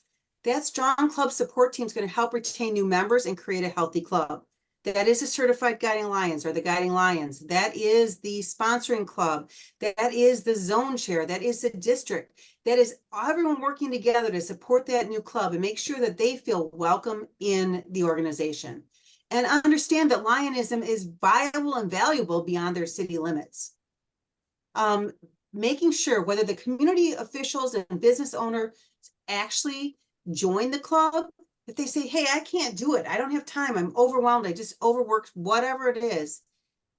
Speaker 2: That strong club support team is going to help retain new members and create a healthy club. That is the certified guiding Lions or the guiding Lions. That is the sponsoring club. That is the zone chair. That is the district. That is everyone working together to support that new club and make sure that they feel welcome in the organization. And understand that Lionism is viable and valuable beyond their city limits. Making sure whether the community officials and business owners actually join the club. If they say, hey, I can't do it, I don't have time, I'm overwhelmed, I just overworked, whatever it is,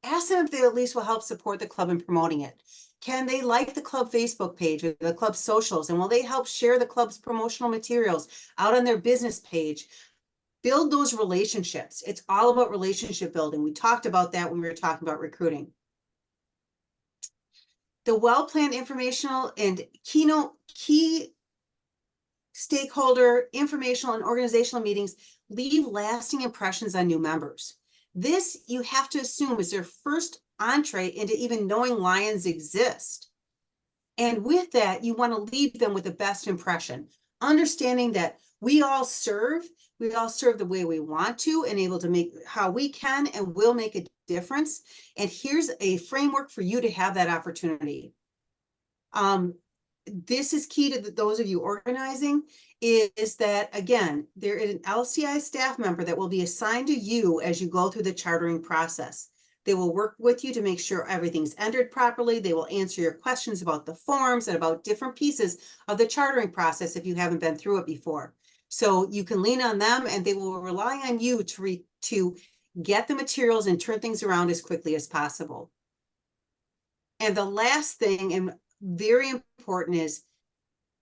Speaker 2: ask them if they at least will help support the club in promoting it. Can they like the club Facebook page or the club socials? And will they help share the club's promotional materials out on their business page? Build those relationships. It's all about relationship building. We talked about that when we were talking about recruiting. The well-planned informational and key stakeholder, informational, and organizational meetings leave lasting impressions on new members. This, you have to assume, is their first entree into even knowing Lions exist. And with that, you want to leave them with the best impression, understanding that we all serve the way we want to and able to make how we can and will make a difference. And here's a framework for you to have that opportunity. This is key to those of you organizing, is that, again, there is an LCI staff member that will be assigned to you as you go through the chartering process. They will work with you to make sure everything's entered properly. They will answer your questions about the forms and about different pieces of the chartering process if you haven't been through it before. So you can lean on them and they will rely on you to get the materials and turn things around as quickly as possible. And the last thing, and very important, is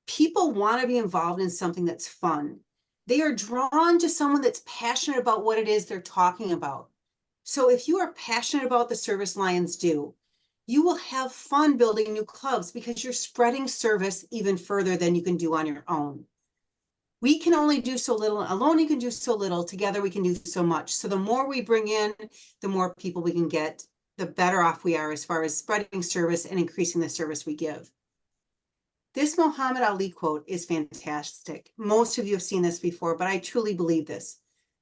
Speaker 2: people want to be involved in something that's fun. They are drawn to someone that's passionate about what it is they're talking about. So if you are passionate about the service Lions do, you will have fun building new clubs because you're spreading service even further than you can do on your own. We can only do so little. Alone, you can do so little. Together, we can do so much. So the more we bring in, the more people we can get, the better off we are as far as spreading service and increasing the service we give. This Muhammad Ali quote is fantastic. Most of you have seen this before, but I truly believe this.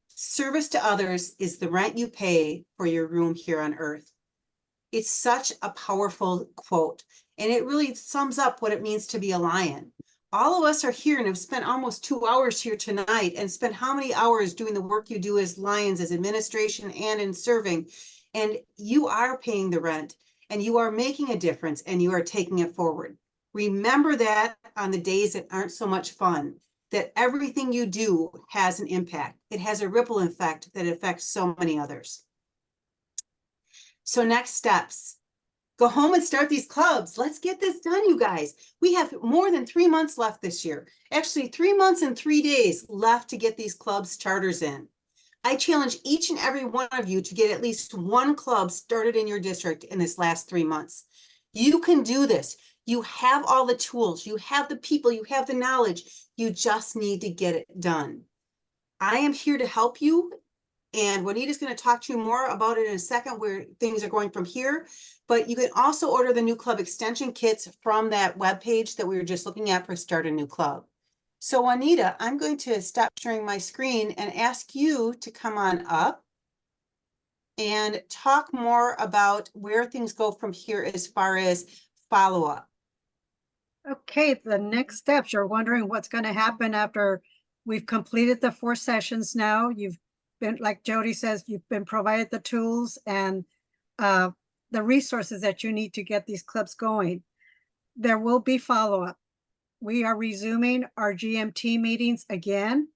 Speaker 2: Service to others is the rent you pay for your room here on earth. It's such a powerful quote, and it really sums up what it means to be a lion. All of us are here and have spent almost 2 hours here tonight and spent how many hours doing the work you do as lions, as administration and in serving. And you are paying the rent and you are making a difference and you are taking it forward. Remember that on the days that aren't so much fun, that everything you do has an impact. It has a ripple effect that affects so many others. So next steps. Go home and start these clubs. Let's get this done, you guys. We have more than 3 months left this year. Actually, 3 months and 3 days left to get these clubs charters in. I challenge each and every one of you to get at least one club started in your district in this last 3 months. You can do this. You have all the tools. You have the people. You have the knowledge. You just need to get it done. I am here to help you. And Juanita's going to talk to you more about it in a second, where things are going from here. But you can also order the new club extension kits from that webpage that we were just looking at for Start a New Club. So Juanita, I'm going to stop sharing my screen and ask you to come on up and talk more about where things go from here as far as follow-up.
Speaker 11: Okay, the next steps, you're wondering what's going to happen after we've completed the 4 sessions now. You've been, like Jody says, you've been provided the tools and the resources that you need to get these clubs going. There will be follow-up. We are resuming our GMT meetings again.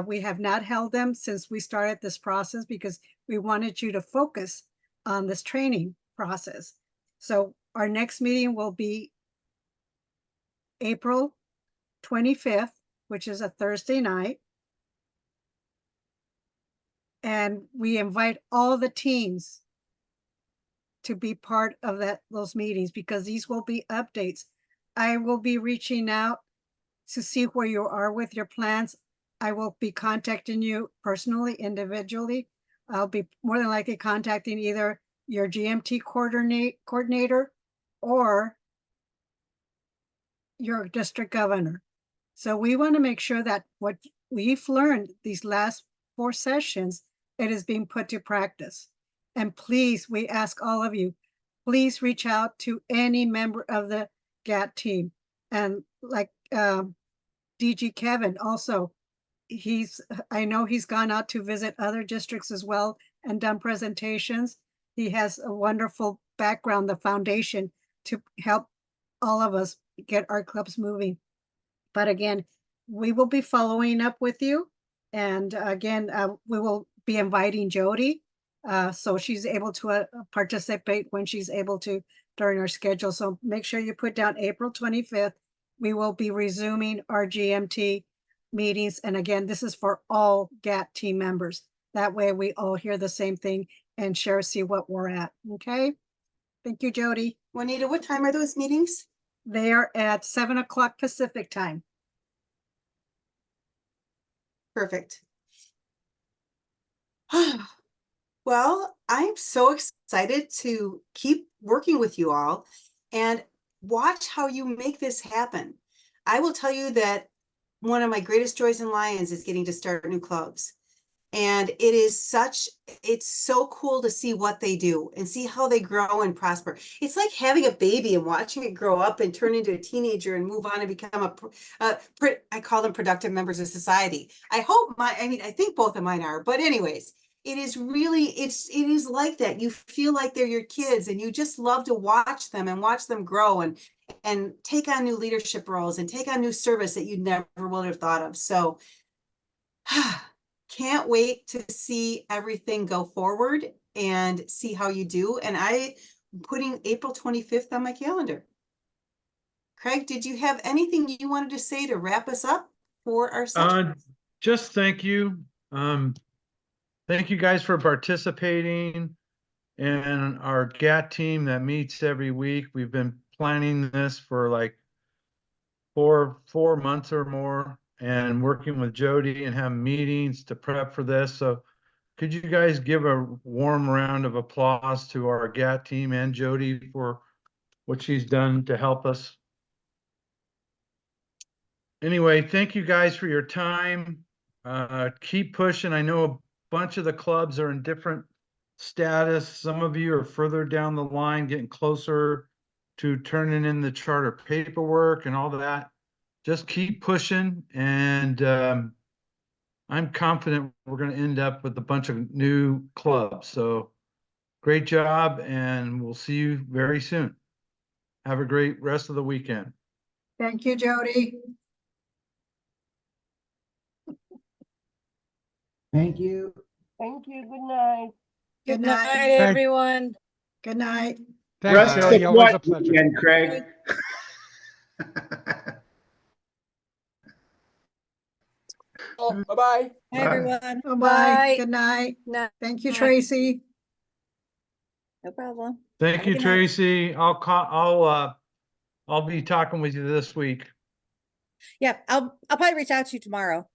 Speaker 11: We have not held them since we started this process because we wanted you to focus on this training process. So our next meeting will be April 25th, which is a Thursday night. And we invite all the teams to be part of those meetings because these will be updates. I will be reaching out to see where you are with your plans. I will be contacting you personally, individually. I'll be more than likely contacting either your GMT coordinator or your district governor. So we want to make sure that what we've learned these last 4 sessions, it is being put to practice. And please, we ask all of you, please reach out to any member of the GAT team. And like DG Kevin also, I know he's gone out to visit other districts as well and done presentations. He has a wonderful background, the foundation, to help all of us get our clubs moving. But again, we will be following up with you. And again, we will be inviting Jody so she's able to participate when she's able to during our schedule. So make sure you put down April 25th. We will be resuming our GMT meetings. And again, this is for all GAT team members. That way we all hear the same thing and see what we're at. Okay. Thank you, Jody.
Speaker 2: Juanita, what time are those meetings?
Speaker 11: They are at 7 o'clock Pacific time.
Speaker 2: Perfect. Well, I'm so excited to keep working with you all and watch how you make this happen. I will tell you that one of my greatest joys in Lions is getting to start new clubs. And it's so cool to see what they do and see how they grow and prosper. It's like having a baby and watching it grow up and turn into a teenager and move on and become I call them productive members of society. I think both of mine are, but anyways, it is really, it is like that. You feel like they're your kids and you just love to watch them and watch them grow and take on new leadership roles and take on new service that you never would have thought of. So, can't wait to see everything go forward and see how you do. And I'm putting April 25th on my calendar. Craig, did you have anything you wanted to say to wrap us up for our session?
Speaker 1: Just thank you. Thank you guys for participating in our GAT team that meets every week. We've been planning this for like four months or more. and working with Jody and having meetings to prep for this. So could you guys give a warm round of applause to our GAT team and Jody for what she's done to help us? Anyway, thank you guys for your time. Keep pushing. I know a bunch of the clubs are in different status. Some of you are further down the line, getting closer to turning in the charter paperwork and all that. Just keep pushing, and I'm confident we're going to end up with a bunch of new clubs. So great job, and we'll see you very soon. Have a great rest of the weekend.
Speaker 11: Thank you, Jody.
Speaker 12: Thank you.
Speaker 6: Thank you. Good night.
Speaker 11: Good night.
Speaker 12: Everyone.
Speaker 11: Good night.
Speaker 8: Thanks,
Speaker 12: Rest of
Speaker 8: Jody. Always a
Speaker 12: what
Speaker 8: pleasure.
Speaker 12: weekend, Craig?
Speaker 3: Bye-bye.
Speaker 4: Everyone.
Speaker 11: Bye-bye. Good night. Thank you, Tracy.
Speaker 4: No problem.
Speaker 1: Thank
Speaker 4: Have a
Speaker 1: you,
Speaker 4: good night.
Speaker 1: Tracy. I'll be talking with you this week.
Speaker 4: Yeah, I'll probably reach out to you tomorrow.